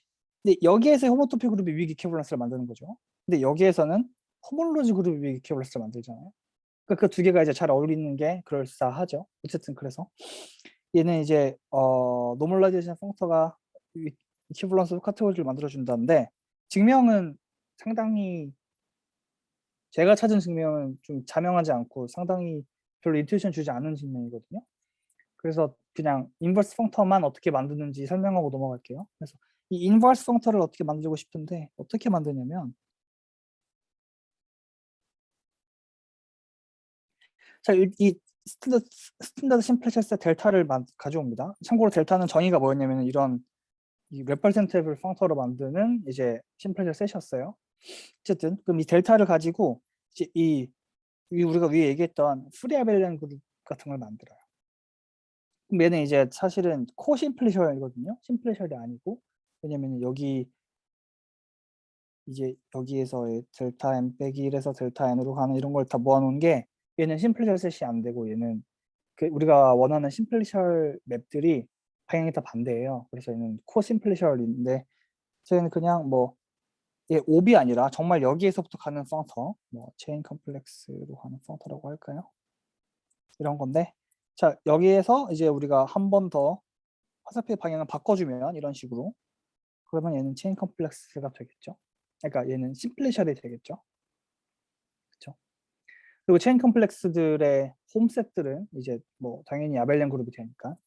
근데 여기에서의 호모토피 그룹이 위기 이퀴벌런스를 만드는 거죠. 근데 여기에서는 호몰로지 그룹이 위기 이퀴벌런스를 만들잖아요. 그 두 개가 이제 잘 어울리는 게 그럴싸하죠. 어쨌든 그래서 얘는 이제 노멀라이제이션 펑터가 이퀴벌런스 카테고리를 만들어준다는데 증명은 상당히 제가 찾은 증명은 좀 자명하지 않고 상당히 별로 인투이션 주지 않은 증명이거든요. 그래서 그냥 인버스 펑터만 어떻게 만드는지 설명하고 넘어갈게요. 그래서 이 인버스 펑터를 어떻게 만들고 싶은데 어떻게 만드냐면 자, 이 스탠다드 심플리셔스 델타를 가져옵니다. 참고로 델타는 정의가 뭐였냐면 이런 이 레퍼센테이블 펑터로 만드는 이제 심플리셔 셋이었어요. 어쨌든 그럼 이 델타를 가지고 이제 이 우리가 위에 얘기했던 프리아벨렌 그룹 같은 걸 만들어요. 그럼 얘는 이제 사실은 코 심플리셔이거든요. 심플리셔이 아니고 왜냐면 여기 이제 여기에서의 델타 n 빼기 1에서 델타 n으로 가는 이런 걸 다 모아놓은 게 얘는 심플리셔 셋이 안 되고 얘는 그 우리가 원하는 심플리셔 맵들이 방향이 다 반대예요. 그래서 얘는 코 심플리셔인데 저희는 그냥 뭐 얘 옵이 아니라 정말 여기에서부터 가는 펑터, 뭐 체인 컴플렉스로 가는 펑터라고 할까요? 이런 건데, 자 여기에서 이제 우리가 한 번 더 화살표의 방향을 바꿔주면 이런 식으로 그러면 얘는 체인 컴플렉스가 되겠죠. 그러니까 얘는 심플리셔이 되겠죠. 그렇죠? 그리고 체인 컴플렉스들의 홈셋들은 이제 뭐 당연히 아벨렌 그룹이 되니까.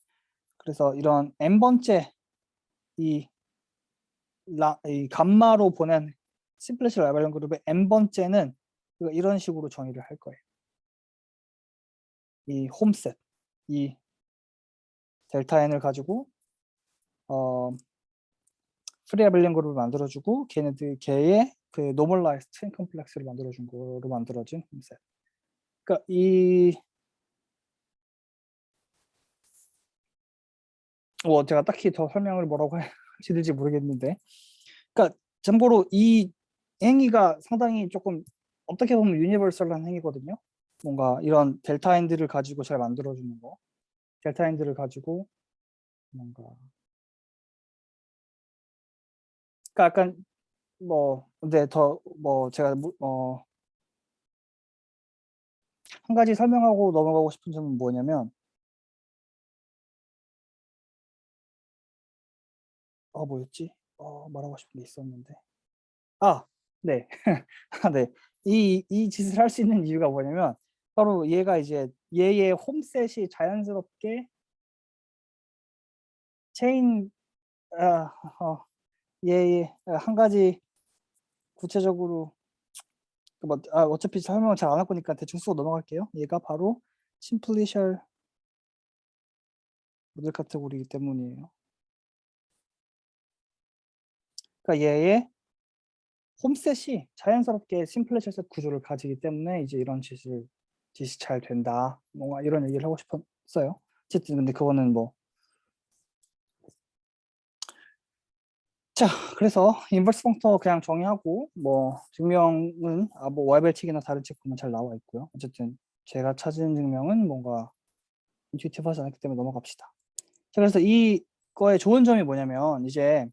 그래서 이런 n번째 이 감마로 보낸 심플리시 아벨렌 그룹의 n번째는 이런 식으로 정의를 할 거예요. 이 홈셋, 이 델타 n을 가지고 프리아벨렌 그룹을 만들어주고 걔의 그 노멀라이즈 체인 컴플렉스를 만들어준 거로 만들어진 홈셋. 그러니까 제가 딱히 더 설명을 뭐라고 할지 될지 모르겠는데, 그러니까 참고로 이 행위가 상당히 조금 어떻게 보면 유니버설한 행위거든요. 뭔가 이런 델타 엔드를 가지고 잘 만들어주는 거, 델타 엔드를 가지고 뭔가 그러니까 약간 뭐 근데 더 뭐 제가 한 가지 설명하고 넘어가고 싶은 점은 뭐냐면 뭐였지? 말하고 싶은 게 있었는데 네. 네. 이 짓을 할 수 있는 이유가 뭐냐면 바로 얘가 이제 얘의 홈셋이 자연스럽게 체인 아, 얘의 한 가지 구체적으로 어차피 설명을 잘 안 할 거니까 대충 쓰고 넘어갈게요. 얘가 바로 심플리셜 모델 카테고리이기 때문이에요. 그러니까 얘의 홈셋이 자연스럽게 심플리셜 셋 구조를 가지기 때문에 이제 이런 짓이 잘 된다. 뭔가 이런 얘기를 하고 싶었어요. 어쨌든 근데 그거는 뭐 자, 그래서 인버스 펑터 그냥 정의하고 뭐 증명은 뭐 와이벨틱이나 다른 책 보면 잘 나와 있고요. 어쨌든 제가 찾은 증명은 뭔가 인투이티브하지 않기 때문에 넘어갑시다. 자, 그래서 이거의 좋은 점이 뭐냐면 이제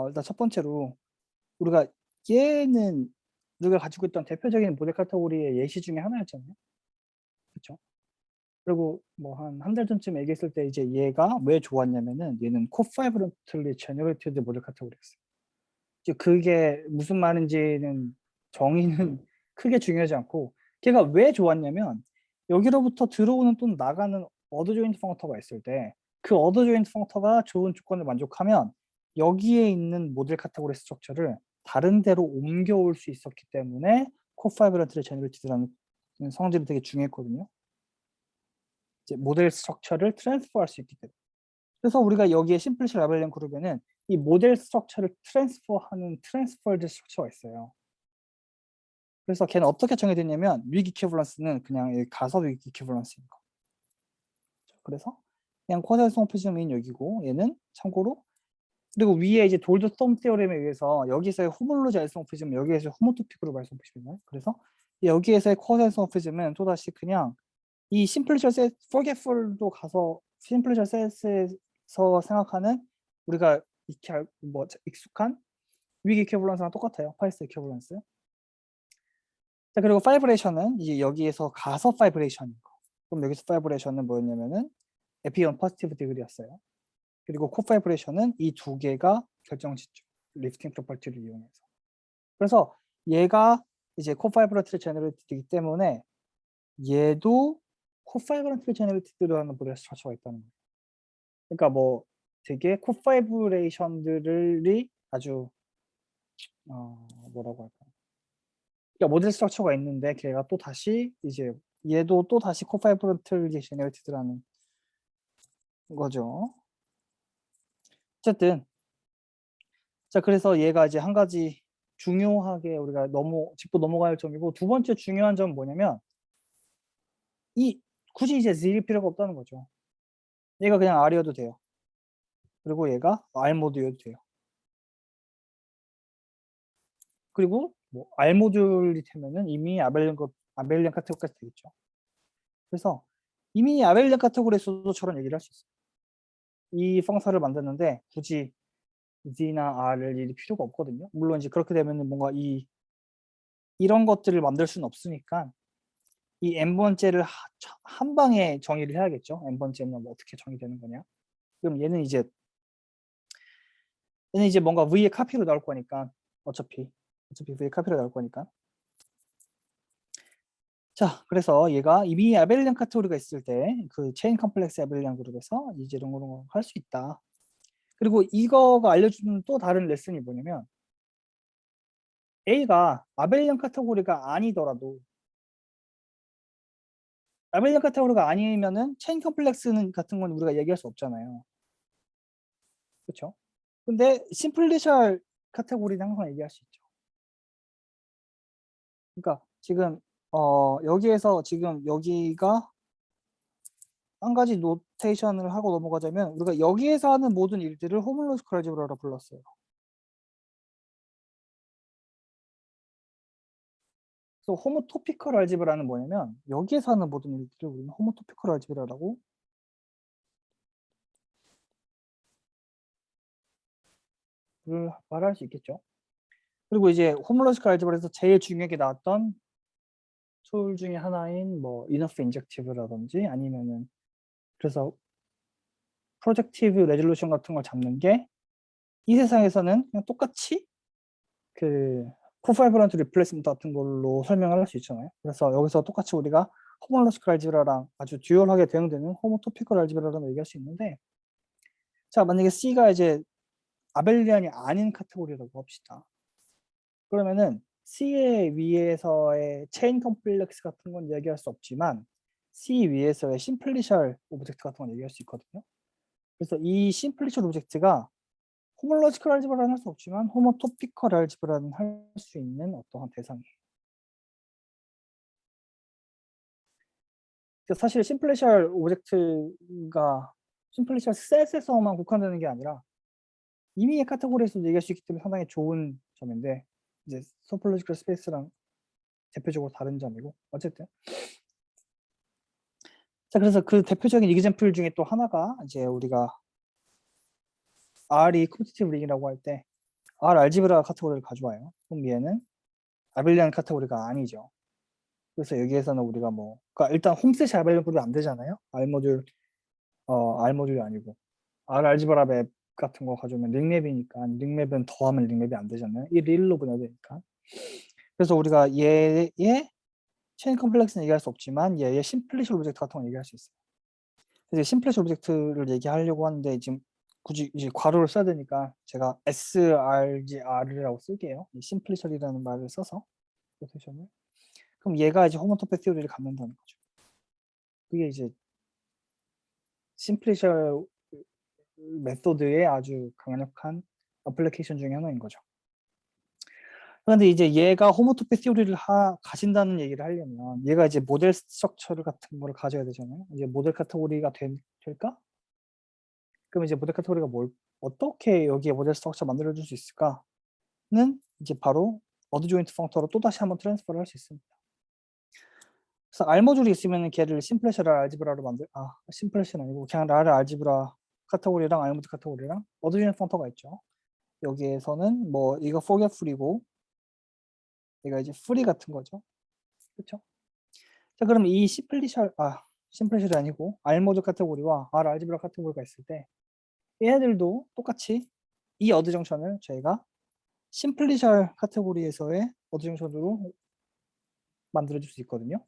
일단 첫 번째로 우리가 얘는 우리가 가지고 있던 대표적인 모델 카테고리의 예시 중에 하나였잖아요. 그렇죠? 그리고 뭐 한 달 전쯤 얘기했을 때 이제 얘가 왜 좋았냐면은 얘는 코파이브런틀리 제너레이티드 모델 카테고리였어요. 그게 무슨 말인지는 정의는 크게 중요하지 않고 걔가 왜 좋았냐면 여기로부터 들어오는 또는 나가는 어드 조인트 펑터가 있을 때 그 어드 조인트 펑터가 좋은 조건을 만족하면 여기에 있는 모델 카테고리 스트럭처를 다른 데로 옮겨올 수 있었기 때문에 코파이브런트리 제너레이티드라는 성질이 되게 중요했거든요. 이제 모델 스트럭처를 트랜스퍼할 수 있기 때문에. 그래서 우리가 여기에 심플리시 라벨렌 그룹에는 이 모델 스트럭처를 트랜스퍼하는 트랜스퍼드 스트럭처가 있어요. 그래서 걔는 어떻게 정의됐냐면 윅 이퀴벌런스는 그냥 가서 윅 이퀴벌런스인 거. 그래서 그냥 코사이스 프리즘인 여기고 얘는 참고로 그리고 위에 이제 돌드 스톰 테오렘에 의해서 여기서의 호몰로지 알소모피즘 여기에서 호모토픽으로 알소모피즘이나요. 그래서 여기에서의 코사이스 프리즘은 또다시 그냥 이 심플리셔 셋, forgetful도 가서 심플리셔 셋에서 생각하는 우리가 익숙한 윅 이퀴벌런스랑 똑같아요. 파이스 이퀴벌런스. 자, 그리고 파이브레이션은 이제 여기에서 가서 파이브레이션인 거. 그럼 여기서 파이브레이션은 뭐였냐면은 에피온 포지티브 디그리였어요. 그리고 코파이브레이션은 이 두 개가 결정짓죠. 리프팅 프로퍼티를 이용해서. 그래서 얘가 이제 코파이브런트 제너레이트이기 때문에 얘도 코파이브런트 제너레이트라는 모델 스트럭처가 있다는 거예요. 그러니까 뭐 되게 코파이브레이션들이 아주 뭐라고 할까? 그러니까 모델 스트럭처가 있는데 걔가 또 다시 이제 얘도 또 다시 코파이브런트 제너레이트라는 거죠. 어쨌든 자, 그래서 얘가 이제 한 가지 중요하게 우리가 짚고 넘어가야 할 점이고, 두 번째 중요한 점은 뭐냐면 굳이 이제 Z일 필요가 없다는 거죠. 얘가 그냥 R이어도 돼요. 그리고 얘가 R 모듈이어도 돼요. 그리고 뭐 R 모듈이 되면은 이미 아벨리안 카테고리까지 되겠죠. 그래서 이미 아벨리안 카테고리에서도 저런 얘기를 할 수 있어요. 이 펑션을 만드는데 굳이 Z나 R을 일이 필요가 없거든요. 물론 이제 그렇게 되면은 뭔가 이런 것들을 만들 수는 없으니까 이 n번째를 한 방에 정의를 해야겠죠. n번째는 뭐 어떻게 정의되는 거냐. 그럼 얘는 이제 뭔가 V의 카피로 나올 거니까 어차피 V의 카피로 나올 거니까. 자, 그래서 얘가 이미 아벨리안 카테고리가 있을 때 그 체인 컴플렉스 아벨리안 그룹에서 이제 이런 거 할 수 있다. 그리고 이거가 알려주는 또 다른 레슨이 뭐냐면 A가 아벨리안 카테고리가 아니더라도 아벨리안 카테고리가 아니면은 체인 컴플렉스는 같은 건 우리가 얘기할 수 없잖아요. 그렇죠? 근데 심플리셜 카테고리는 항상 얘기할 수 있죠. 그러니까 지금 여기에서 지금 여기가 한 가지 노테이션을 하고 넘어가자면 우리가 여기에서 하는 모든 일들을 호몰로지컬 알제브라로 불렀어요. 그래서 호모토피컬 알제브라는 뭐냐면 여기에서 하는 모든 일들을 우리는 호모토피컬 알제브라라고 말할 수 있겠죠. 그리고 이제 호몰로지컬 알제브라에서 제일 중요하게 나왔던 툴 중에 하나인 뭐 이너프 인젝티브라든지 아니면은 그래서 프로젝티브 레졸루션 같은 걸 잡는 게 이 세상에서는 그냥 똑같이 그 코파이브런트 리플레이스먼트 같은 걸로 설명을 할 수 있잖아요. 그래서 여기서 똑같이 우리가 호몰로지컬 알지브라랑 아주 듀얼하게 대응되는 호모토피컬 알지브라라고 얘기할 수 있는데, 자, 만약에 C가 이제 아벨리안이 아닌 카테고리라고 합시다. 그러면은 C의 위에서의 체인 컴플렉스 같은 건 얘기할 수 없지만 C 위에서의 심플리셜 오브젝트 같은 건 얘기할 수 있거든요. 그래서 이 심플리셜 오브젝트가 호몰로지컬 알지브라는 할 수 없지만 호모토피컬 알지브라는 할 수 있는 어떠한 대상이에요. 사실 심플리셜 오브젝트가 심플리셜 셋에서만 국한되는 게 아니라 이미의 카테고리에서도 얘기할 수 있기 때문에 상당히 좋은 점인데 이제 토폴로지컬 스페이스랑 대표적으로 다른 점이고 어쨌든 자, 그래서 그 대표적인 이그젬플 중에 또 하나가 이제 우리가 R이 컴피티티브 링이라고 할 때 R 알지브라 카테고리를 가져와요. 그럼 얘는 아벨리안 카테고리가 아니죠. 그래서 여기에서는 우리가 뭐 그러니까 일단 홈셋이 아벨리안 그룹이 안 되잖아요. R 모듈 R 모듈이 아니고 R 알지브라 맵 같은 거 가져오면 링맵이니까 링맵은 더하면 링맵이 안 되잖아요. 1로 분해야 되니까. 그래서 우리가 얘의 체인 컴플렉스는 얘기할 수 없지만 얘의 심플리셜 오브젝트 같은 건 얘기할 수 있어요. 그래서 심플리셜 오브젝트를 얘기하려고 하는데 지금 굳이 이제 괄호를 써야 되니까 제가 SRGR이라고 쓸게요. 심플리셜이라는 말을 써서 노테이션을. 그럼 얘가 이제 호모토페 티오리를 갖는다는 거죠. 그게 이제 심플리셜 메소드의 아주 강력한 어플리케이션 중에 하나인 거죠. 그런데 이제 얘가 호모토페 티오리를 가진다는 얘기를 하려면 얘가 이제 모델 스트럭처 같은 거를 가져야 되잖아요. 이제 모델 카테고리가 될까? 그럼 이제 모델 카테고리가 어떻게 여기에 모델 스트럭처 만들어줄 수 있을까는 이제 바로 어드 조인트 펑터로 또다시 한번 트랜스퍼를 할 수 있습니다. 그래서 R 모듈이 있으면 걔를 심플래시 알지브라로 심플래시는 아니고 그냥 라를 알지브라 카테고리랑 R 모듈 카테고리랑 어드 조인트 펑터가 있죠. 여기에서는 뭐 이거 forget free고 얘가 이제 free 같은 거죠. 그렇죠? 자, 그럼 이 심플리셜이 아니고 R 모듈 카테고리와 R 알지브라 카테고리가 있을 때 얘네들도 똑같이 이 어드 정션을 저희가 심플리셜 카테고리에서의 어드 정션으로 만들어줄 수 있거든요.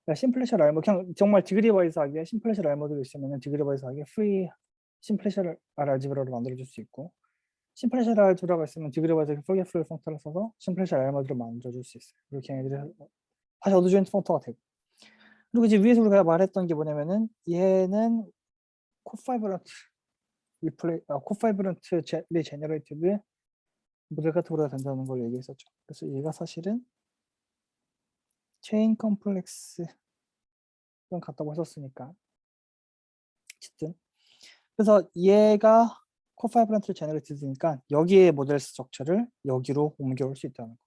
그러니까 심플리셜 R 그냥 정말 디그리 와이즈하게 심플리셜 R 모듈이 있으면 디그리 와이즈하게 프리 심플리셜 R 알지브라로 만들어줄 수 있고, 심플리셜 알지브라가 있으면 디그리 와이즈하게 포겟풀 펑터를 써서 심플리셜 R 모듈을 만들어줄 수 있어요. 이렇게 얘네들이 다시 어드 조인트 펑터가 되고, 그리고 이제 위에서 우리가 말했던 게 뭐냐면은 얘는 코파이브런트 코파이브런트 리제너레이티브 모델 카테고리가 된다는 걸 얘기했었죠. 그래서 얘가 사실은 체인 컴플렉스 같다고 했었으니까 어쨌든, 그래서 얘가 코파이브런트 제너레이티브니까 여기에 모델 스트럭처를 여기로 옮겨올 수 있다는 거예요.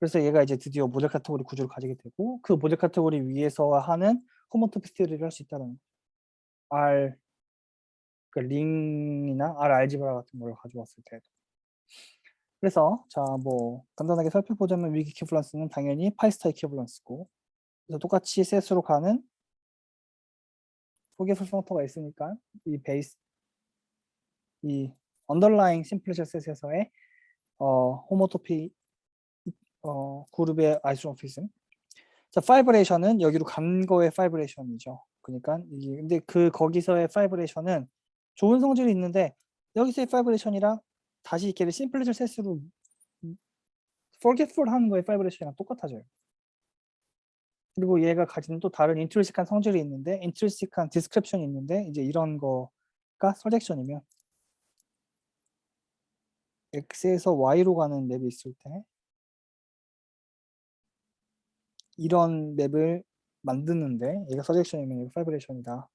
그래서 얘가 이제 드디어 모델 카테고리 구조를 가지게 되고, 그 모델 카테고리 위에서 하는 호모토피스 티어리를 할 수 있다는 거예요. R 그 링이나 R 알지브라 같은 걸 가져왔을 때도. 그래서 자, 뭐 간단하게 살펴보자면 윅 이퀴밸런스는 당연히 파이스타 이퀴밸런스고, 그래서 똑같이 셋으로 가는 포겟풀 펑터가 있으니까 이 베이스 이 언더라잉 심플리셜 셋에서의 호모토피 그룹의 아이소모피즘. 자, 파이브레이션은 여기로 간 거의 파이브레이션이죠. 그러니까 이게 근데 거기서의 파이브레이션은 좋은 성질이 있는데, 여기서의 파이브레이션이랑 다시 걔를 심플리셜 셋으로 forgetful 하는 거의 파이브레이션이랑 똑같아져요. 그리고 얘가 가지는 또 다른 인트리식한 성질이 있는데, 인트리식한 디스크립션이 있는데, 이제 이런 거가 서젝션이면 X에서 Y로 가는 맵이 있을 때 이런 맵을 만드는데 얘가 서젝션이면 얘가 파이브레이션이다.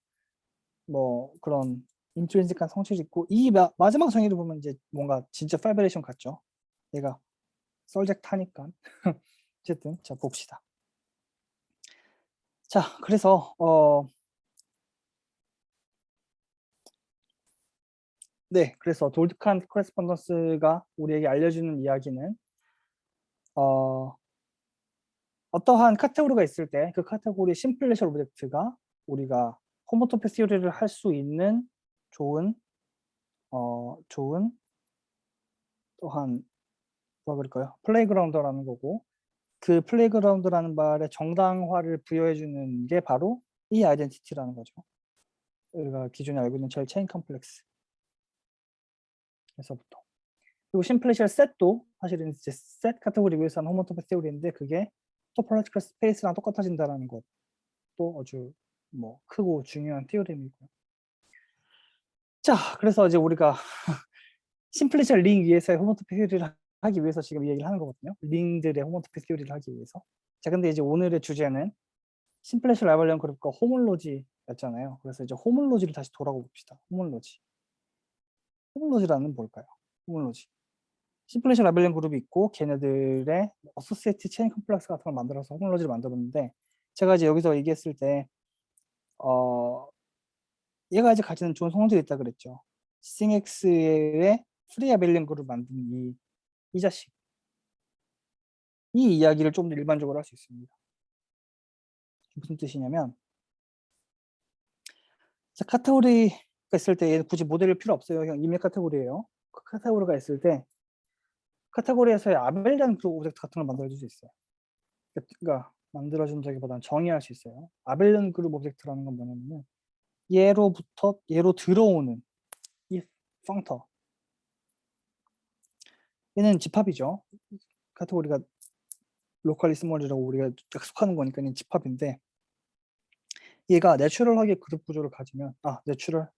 뭐 그런 인트리식한 성질이 있고, 이 마지막 정의를 보면 이제 뭔가 진짜 파이브레이션 같죠. 얘가 서젝 타니까. 어쨌든 자, 봅시다. 자, 그래서 네, 그래서 돌드칸 코레스폰던스가 우리에게 알려주는 이야기는 어떠한 카테고리가 있을 때 그 카테고리 심플리셜 오브젝트가 우리가 호모토피 시오리를 할 수 있는 좋은 또한 뭐라 그럴까요? 플레이그라운드라는 거고, 그 플레이그라운드라는 말에 정당화를 부여해 주는 게 바로 이 아이덴티티라는 거죠. 우리가 기존에 알고 있는 제일 체인 컴플렉스에서부터. 그리고 심플리셜 셋도 사실은 이제 셋 카테고리 위해서 하는 호모토피 시오리인데, 그게 토포로지컬 스페이스랑 똑같아진다는 것도 아주 뭐 크고 중요한 티오렘이고요. 자, 그래서 이제 우리가 심플리셜 링 위에서의 호모토피 시오리를 하기 위해서 지금 이 얘기를 하는 거거든요. 링들의 호모토피 시오리를 하기 위해서. 자, 근데 이제 오늘의 주제는 심플리셜 라이벌리언 그룹과 호몰로지였잖아요. 그래서 이제 호몰로지를 다시 돌아가 봅시다. 호몰로지라는 뭘까요? 호몰로지. 심플리셜 라이벌리언 그룹이 있고 걔네들의 어소시에이트 체인 컴플렉스 같은 걸 만들어서 호몰로지를 만들었는데, 제가 이제 여기서 얘기했을 때 얘가 이제 가지는 좋은 성질이 있다 그랬죠. 싱엑스의 프리 아벨리언 그룹을 만든 이 자식. 이 이야기를 좀 더 일반적으로 할 수 있습니다. 무슨 뜻이냐면, 자, 카테고리가 있을 때 얘는 굳이 모델일 필요 없어요. 그냥 이메일 카테고리예요. 그 카테고리가 있을 때 카테고리에서의 아벨리안 그룹 오브젝트 같은 걸 만들어줄 수 있어요. 그러니까 만들어준다기보다는 정의할 수 있어요. 아벨리안 그룹 오브젝트라는 건 뭐냐면은 얘로 들어오는 이 펑터, 얘는 집합이죠. 카테고리가 로컬리 스몰이라고 우리가 약속하는 거니까 얘는 집합인데, 얘가 내추럴하게 그룹 구조를 가지면 내추럴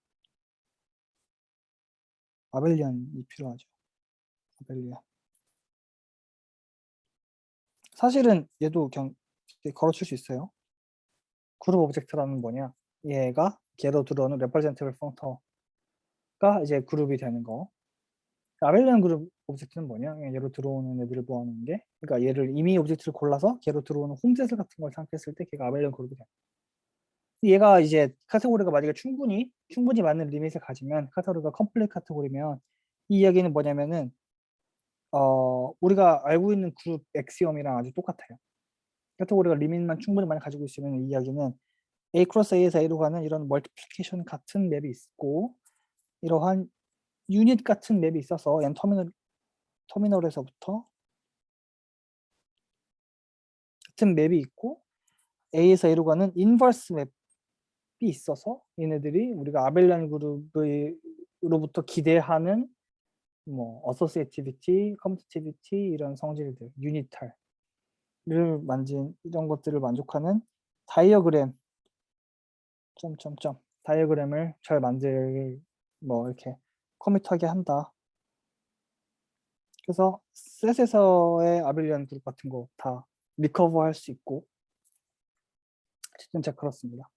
아벨리안이 필요하죠. 아벨리안. 사실은 얘도 그냥 걸어칠 수 있어요. 그룹 오브젝트라는 뭐냐? 얘가 걔로 들어오는 레퍼레젠테이블 펑터가 이제 그룹이 되는 거. 아벨리안 그룹 오브젝트는 뭐냐? 그냥 얘로 들어오는 애들을 모아놓은 게, 그러니까 얘를 이미 오브젝트를 골라서 걔로 들어오는 홈셋을 같은 걸 생각했을 때 걔가 아벨리안 그룹이 돼. 얘가 이제 카테고리가 만약에 충분히 맞는 리밋을 가지면 카테고리가 컴플릿 카테고리면, 이 이야기는 뭐냐면은 우리가 알고 있는 그룹 엑시엄이랑 아주 똑같아요. 카테고리가 리밋만 충분히 많이 가지고 있으면 이 이야기는 A 크로스 A에서 A로 가는 이런 멀티플리케이션 같은 맵이 있고 이러한 유닛 같은 맵이 있어서 얘는 터미널에서부터 같은 맵이 있고 A에서 A로 가는 인버스 맵이 있어서 얘네들이 우리가 아벨리안 그룹으로부터 기대하는 뭐 어소시에티비티, 커뮤니티비티 이런 성질들, 유니탈을 이런 것들을 만족하는 다이어그램 다이어그램을 잘 만들 뭐 이렇게 커밋하게 한다. 그래서 셋에서의 아벨리안 그룹 같은 거 다 리커버 할 수 있고 어쨌든 그렇습니다.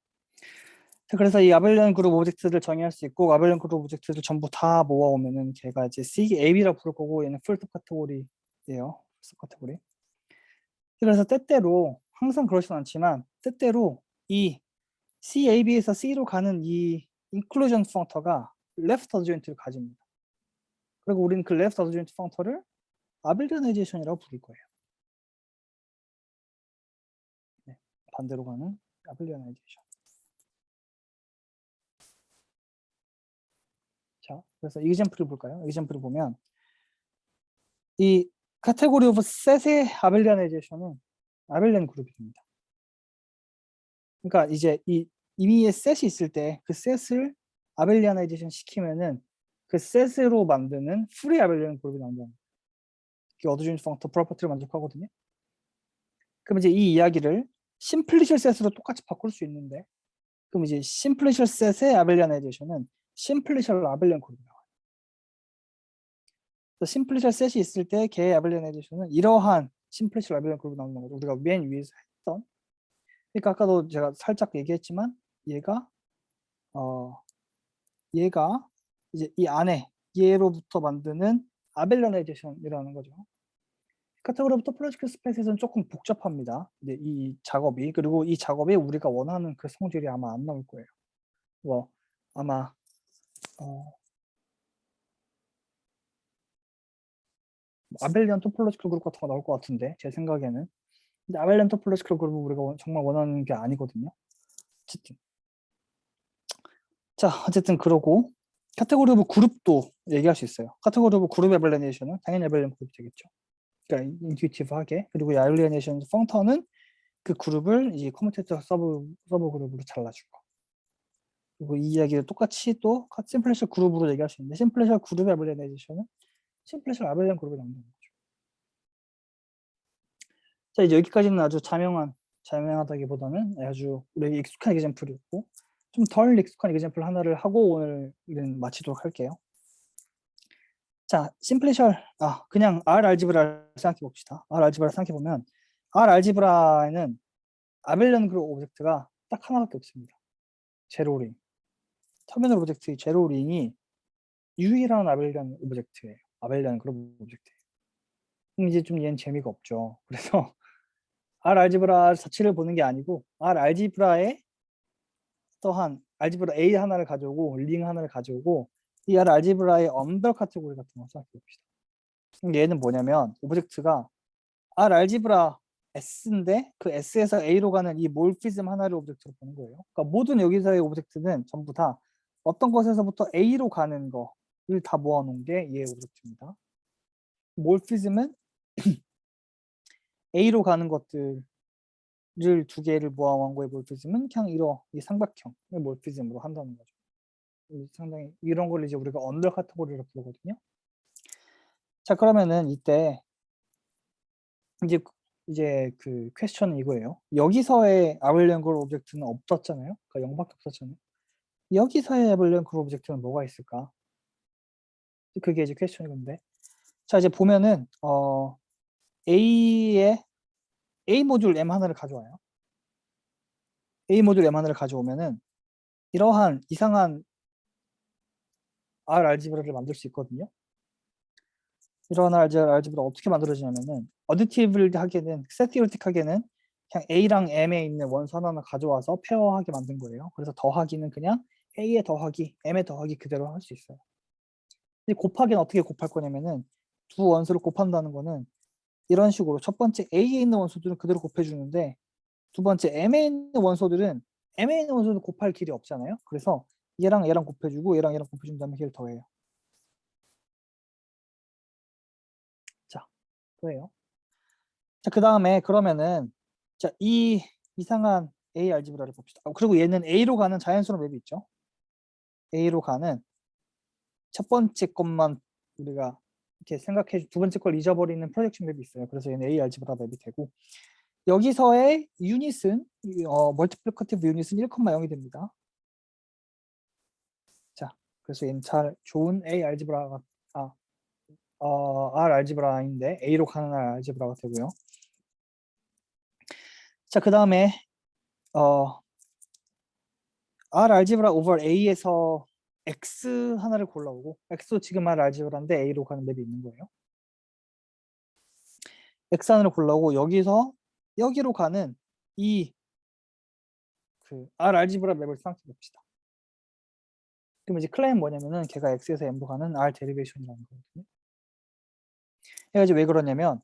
그래서 이 아벨리안 그룹 오브젝트를 정의할 수 있고 아벨리안 그룹 오브젝트를 전부 다 모아오면은 걔가 이제 CAB라고 부를 거고 얘는 풀톱 카테고리예요. 풀톱 카테고리. 그래서 때때로 항상 그렇진 않지만 때때로 이 CAB에서 C로 가는 이 인클루전 펑터가 레프트 어드조인트를 가집니다. 그리고 우리는 그 레프트 어드조인트 펑터를 아벨리아나이제이션이라고 부를 거예요. 네, 반대로 가는 아벨리아나이제이션. 자, 그래서 이그젬플을 볼까요? 이그젬플을 보면 이 카테고리 오브 셋의 아벨리아나이제이션은 아벨리안 그룹이 됩니다. 그러니까 이제 이 이미의 셋이 있을 때 그 셋을 아벨리아나이제이션 시키면은 그 셋으로 만드는 프리 아벨리안 그룹이 나온다. 이게 어드조인트 펑터 프로퍼티를 만족하거든요. 그럼 이제 이 이야기를 심플리셜 셋으로 똑같이 바꿀 수 있는데 그럼 이제 심플리셜 셋의 아벨리아나이제이션은 심플리셜 아벨리안 그룹이 나와요. 그래서 심플리셜 셋이 있을 때 걔의 아벨리아나이제이션은 이러한 심플리셜 아벨리안 그룹이 나오는 거죠. 우리가 맨 위에서 했던 그러니까 아까도 제가 살짝 얘기했지만 얘가 이제 이 안에 얘로부터 만드는 아벨리아나이제이션이라는 거죠. 카테고리 오브 토폴로지컬 스페이스에서는 조금 복잡합니다. 이제 이 작업이 그리고 이 작업이 우리가 원하는 그 성질이 아마 안 나올 거예요. 뭐 아마 아벨리안 토폴로지컬 그룹 같은 거 나올 것 같은데 제 생각에는 근데 아벨리안 토폴로지컬 그룹은 우리가 정말 원하는 게 아니거든요. 어쨌든 그러고 카테고리 오브 그룹도 얘기할 수 있어요. 카테고리 오브 그룹 에벌리네이션은 당연히 에벌리안 그룹이 되겠죠. 그러니까 인투이티브하게 그리고 이 아벨리네이션 펑터는 그 그룹을 이 커뮤니케이터 서브 그룹으로 잘라주고 그리고 이 이야기를 똑같이 또 심플리셜 그룹으로 얘기할 수 있는데 심플리셜 그룹 에벌리네이션은 심플리셜 아벨리안 그룹이 나온다는 거죠. 자 이제 여기까지는 아주 자명하다기보다는 아주 우리에게 익숙한 에그젬플이었고 좀 덜 익숙한 에그젬플 하나를 하고 오늘은 마치도록 할게요. 자, 심플리셜 그냥 R 알지브라를 생각해 봅시다. R 알지브라 생각해 보면 R 알지브라에는 아벨리안 그룹 오브젝트가 딱 하나밖에 없습니다. 제로링. 터미널 오브젝트의 제로링이 유일한 아벨리안 오브젝트예요. 아벨리안 그룹 오브젝트예요. 그럼 이제 좀 얘는 재미가 없죠. 그래서 R 알지브라 자체를 보는 게 아니고 R 알지브라에 또한 알지브라 A 하나를 가져오고 링 하나를 가져오고 이 R 알지브라의 언더 카테고리 같은 거 생각해 봅시다. 얘는 뭐냐면 오브젝트가 R 알지브라 S인데 그 S에서 A로 가는 이 몰피즘 하나를 오브젝트로 보는 거예요. 그러니까 모든 여기서의 오브젝트는 전부 다 어떤 것에서부터 A로 가는 거를 다 모아놓은 게 얘의 오브젝트입니다. 몰피즘은 A로 가는 것들을 두 개를 모아온 거의 몰피즘은 그냥 이 삼각형을 몰피즘으로 한다는 거죠. 상당히 이런 걸 이제 우리가 언더 카테고리로 부르거든요. 자 그러면은 이때 이제 그 퀘스천은 이거예요. 여기서의 아벨리안 그룹 오브젝트는 없었잖아요. 그러니까 0밖에 없었잖아요. 여기서의 아벨리안 그룹 오브젝트는 뭐가 있을까? 그게 이제 퀘스천이 건데. 자 이제 보면은 A 모듈 M 하나를 가져와요. A 모듈 M 하나를 가져오면은 이러한 이상한 R 알지브라를 만들 수 있거든요. 이러한 알지브라 어떻게 만들어지냐면은 어디티브를 하게는 세티오틱하게는 그냥 A랑 M에 있는 원소 하나 가져와서 페어하게 만든 거예요. 그래서 더하기는 그냥 A의 더하기, M의 더하기 그대로 할 수 있어요. 근데 곱하기는 어떻게 곱할 거냐면은 두 원소를 곱한다는 거는 이런 식으로 첫 번째 A에 있는 원소들은 그대로 곱해주는데 두 번째 M에 있는 원소들은 M에 있는 원소는 곱할 길이 없잖아요. 그래서 얘랑 얘랑 곱해주고 얘랑 얘랑 곱해준 다음에 걔를 더해요. 자, 더해요. 자, 그 다음에 그러면은 자, 이 이상한 A 알지브라를 봅시다. 그리고 얘는 A로 가는 자연스러운 맵이 있죠. A로 가는 첫 번째 것만 우리가 이렇게 생각해 두 번째 걸 잊어버리는 프로젝션 맵이 있어요. 그래서 얘는 A 알지브라 맵이 되고 여기서의 유닛은 멀티플리커티브 유닛은 1,0이 됩니다. 자, 그래서 얘는 잘 좋은 A 알지브라가 R 알지브라인데 A로 가는 R 알지브라가 되고요. 자, 그 다음에 R 알지브라 오버 A에서 X 하나를 골라오고 X도 지금 R 알지브라인데 A로 가는 맵이 있는 거예요. X 하나를 골라오고 여기서 여기로 가는 이 그 R 알지브라 맵을 생각해 봅시다. 그럼 이제 클레임 뭐냐면은 걔가 X에서 M로 가는 R 데리베이션이라는 거거든요. 해가지고 왜 그러냐면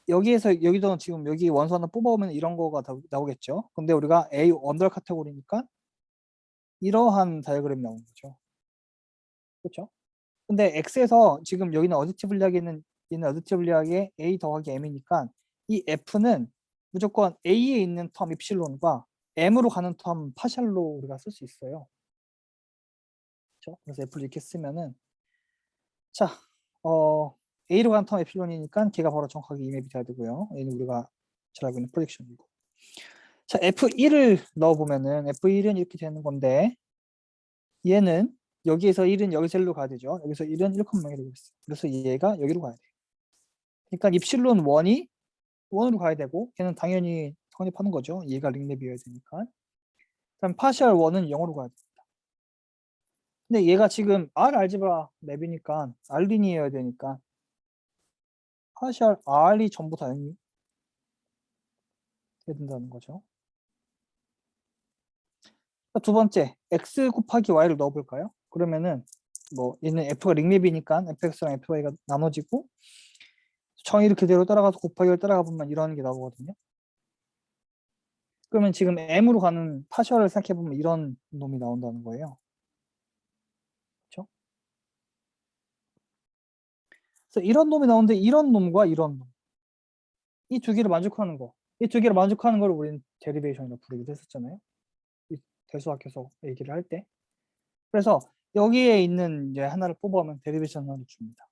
여기에서 여기도 지금 여기 원소 하나 뽑아오면 이런 거가 나오겠죠. 근데 우리가 A 언더 카테고리니까 이러한 다이어그램이 나오는 거죠. 그렇죠? 근데 X에서 지금 여기는 어디티블리하게는 얘는 어디티블리하게 A 더하기 M이니까 이 F는 무조건 A에 있는 텀 입실론과 M으로 가는 텀 파샬로 우리가 쓸 수 있어요. 그렇죠? 그래서 F를 이렇게 쓰면은 자, A로 가는 텀 에필론이니까 걔가 바로 정확하게 이 맵이 돼야 되고요. 얘는 우리가 잘 알고 있는 프로젝션이고. 자, F1을 넣어보면은 F1은 이렇게 되는 건데 얘는 여기에서 1은 여기서 1로 가야 되죠. 여기서 1은 1,0이 되고 있어요. 그래서 얘가 여기로 가야 돼요. 그러니까 입실론 1이 1으로 가야 되고 걔는 당연히 성립하는 거죠. 얘가 링맵이어야 되니까. 그다음 파셜 1은 0으로 가야 됩니다. 근데 얘가 지금 R 알지브라 맵이니까 R린이어야 되니까 파셜 R이 전부 다 0이 돼야 된다는 거죠. 두 번째, x 곱하기 y를 넣어볼까요? 그러면은 뭐 얘는 f가 링맵이니까 fx랑 fy가 나눠지고 정의를 그대로 따라가서 곱하기를 따라가 보면 이런 게 나오거든요. 그러면 지금 m으로 가는 파셜을 생각해 보면 이런 놈이 나온다는 거예요. 그렇죠? 그래서 이런 놈이 나오는데 이런 놈과 이런 놈, 이 두 개를 만족하는 거, 이 두 개를 만족하는 걸 우리는 데리베이션이라고 부르기도 했었잖아요. 이 대수학에서 얘기를 할 때. 그래서 여기에 있는 이제 하나를 뽑아오면 데리베이션 하나를 줍니다.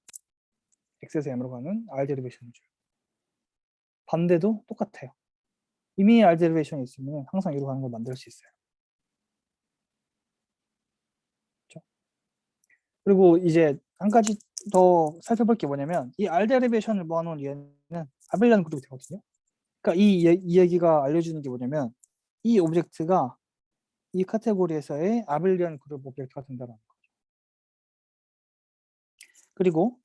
x에서 m으로 가는 r 데리베이션을 줘요. 반대도 똑같아요. 이미 R 데리베이션이 있으면 항상 이로 가는 걸 만들 수 있어요. 그렇죠? 그리고 이제 한 가지 더 살펴볼 게 뭐냐면 이 R 데리베이션을 모아놓은 얘는 아벨리안 그룹이 되거든요. 그러니까 이 얘기가 알려주는 게 뭐냐면 이 오브젝트가 이 카테고리에서의 아벨리안 그룹 오브젝트가 된다는 거죠. 그리고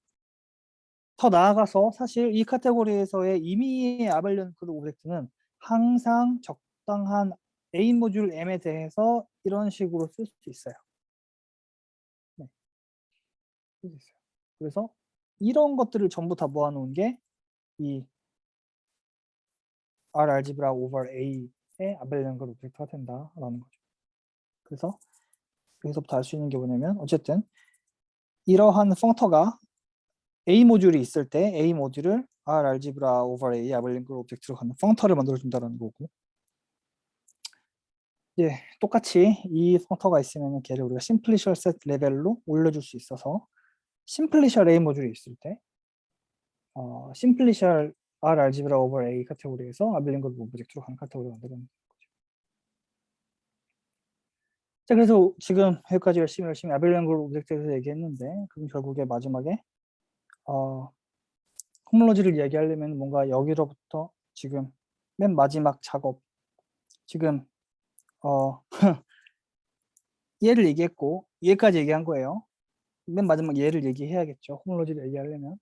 더 나아가서 사실 이 카테고리에서의 임의의 아벨리안 그룹 오브젝트는 항상 적당한 A 모듈 M에 대해서 이런 식으로 쓸 수 있어요. 네. 쓸 수 있어요. 그래서 이런 것들을 전부 다 모아놓은 게 이 R 알지브라 오버 A의 아벨리안 그룹 오브젝트가 된다라는 거죠. 그래서 여기서부터 알 수 있는 게 뭐냐면 어쨌든 이러한 펑터가 A 모듈이 있을 때 A 모듈을 R 알지브라 오버 A 아벨리안 그룹 오브젝트로 가는 펑터를 만들어준다는 거고 예, 똑같이 이 펑터가 있으면 걔를 우리가 심플리셜 셋 레벨로 올려줄 수 있어서 심플리셜 A 모듈이 있을 때 심플리셜 R 알지브라 오버 A 카테고리에서 아벨리안 그룹 오브젝트로 가는 카테고리를 만들어낸 거죠. 자, 그래서 지금 여기까지 열심히 아벨리안 그룹 오브젝트에 대해서 얘기했는데 그럼 결국에 마지막에 홈로지를 이야기하려면 뭔가 여기로부터 지금 맨 마지막 작업 지금 얘를 얘기했고 얘까지 얘기한 거예요. 맨 마지막 얘를 얘기해야겠죠. 홈로지를 얘기하려면.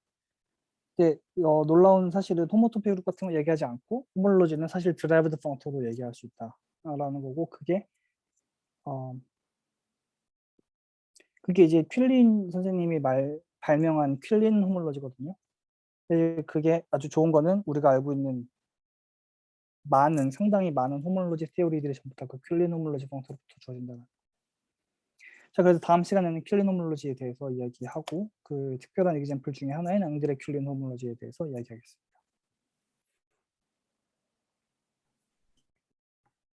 근데 놀라운 사실은 호모토피 그룹 같은 거 얘기하지 않고 홈올로지는 사실 드라이브드 펑터로 얘기할 수 있다라는 거고 그게 이제 퀼린 선생님이 발명한 퀼린 호몰로지거든요. 그게 아주 좋은 거는 우리가 알고 있는 상당히 많은 호몰로지 티오리들이 전부 다 그 퀼린 호몰로지 방식으로부터 주어진다는. 자, 그래서 다음 시간에는 퀼린 호몰로지에 대해서 이야기하고 그 특별한 에그젬플 중에 하나인 앙드레 퀼린 호몰로지에 대해서 이야기하겠습니다.